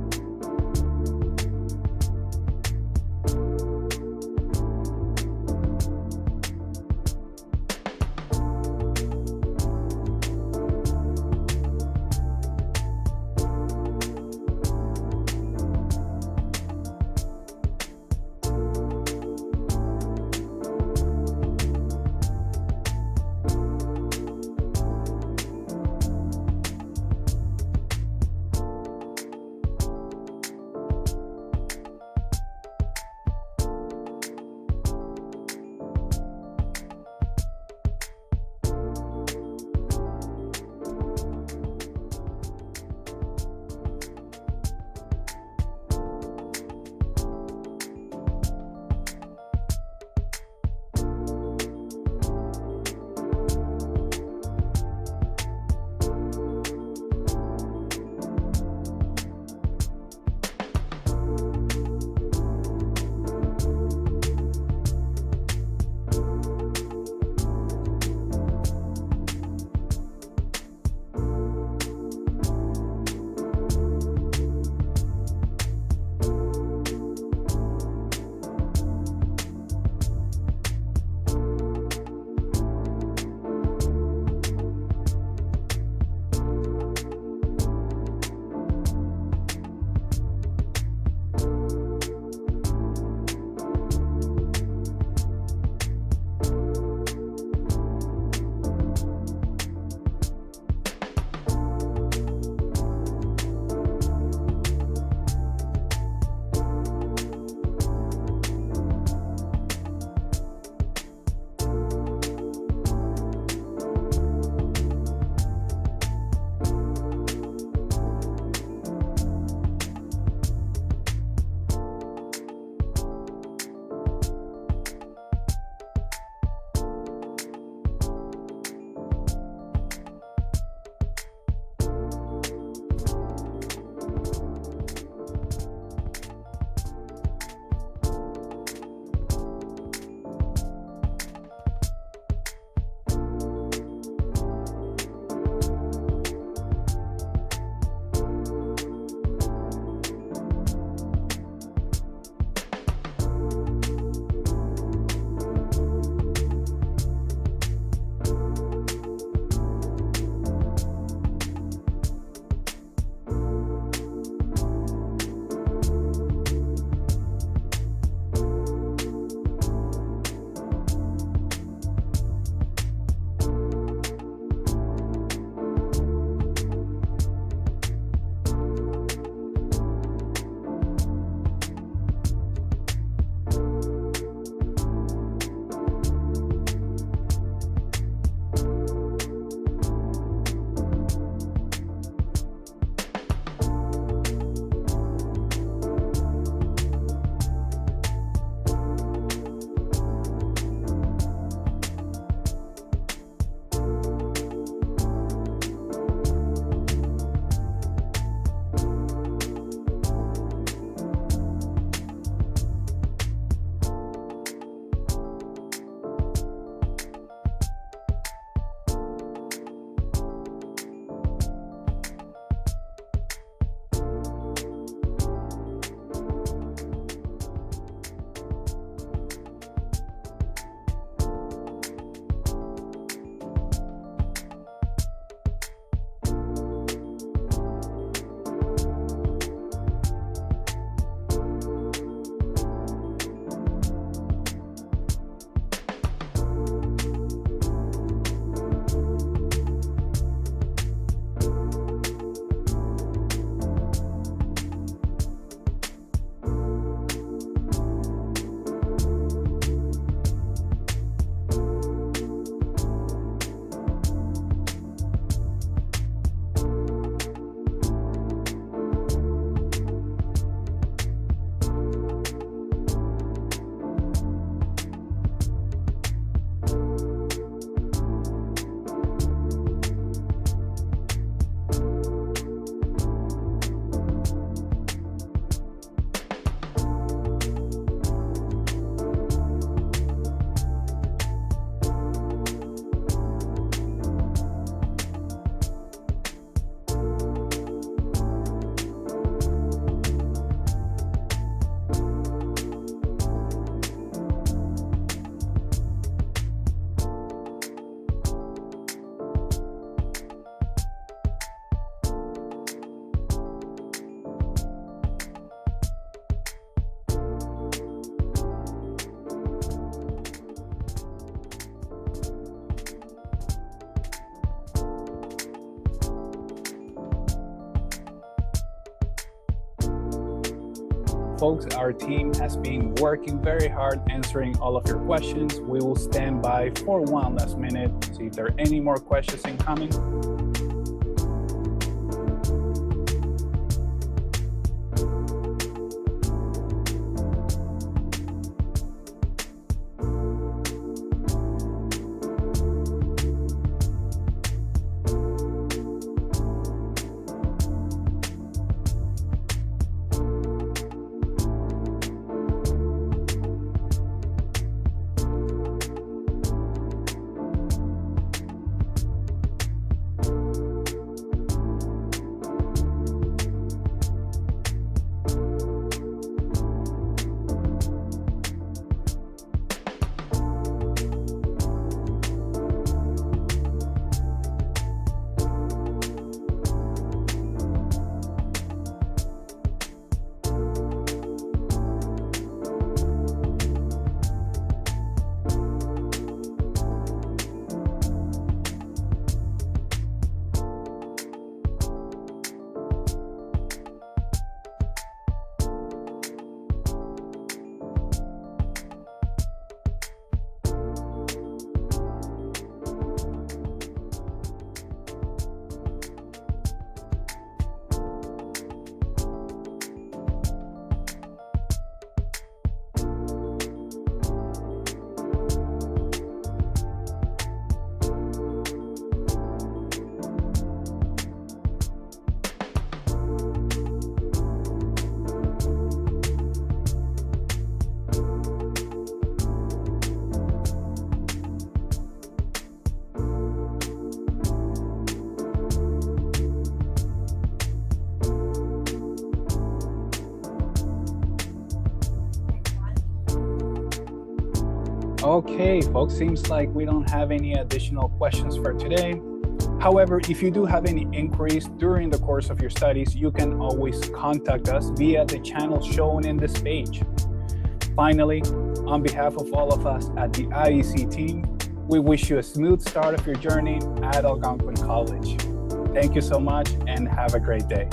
Folks, our team has been working very hard answering all of your questions. We will stand by for one last minute, see if there are any more questions incoming. Okay, folks, seems like we don't have any additional questions for today. However, if you do have any inquiries during the course of your studies, you can always contact us via the channel shown in this page. Finally, on behalf of all of us at the IEC team, we wish you a smooth start of your journey at Algonquin College. Thank you so much and have a great day.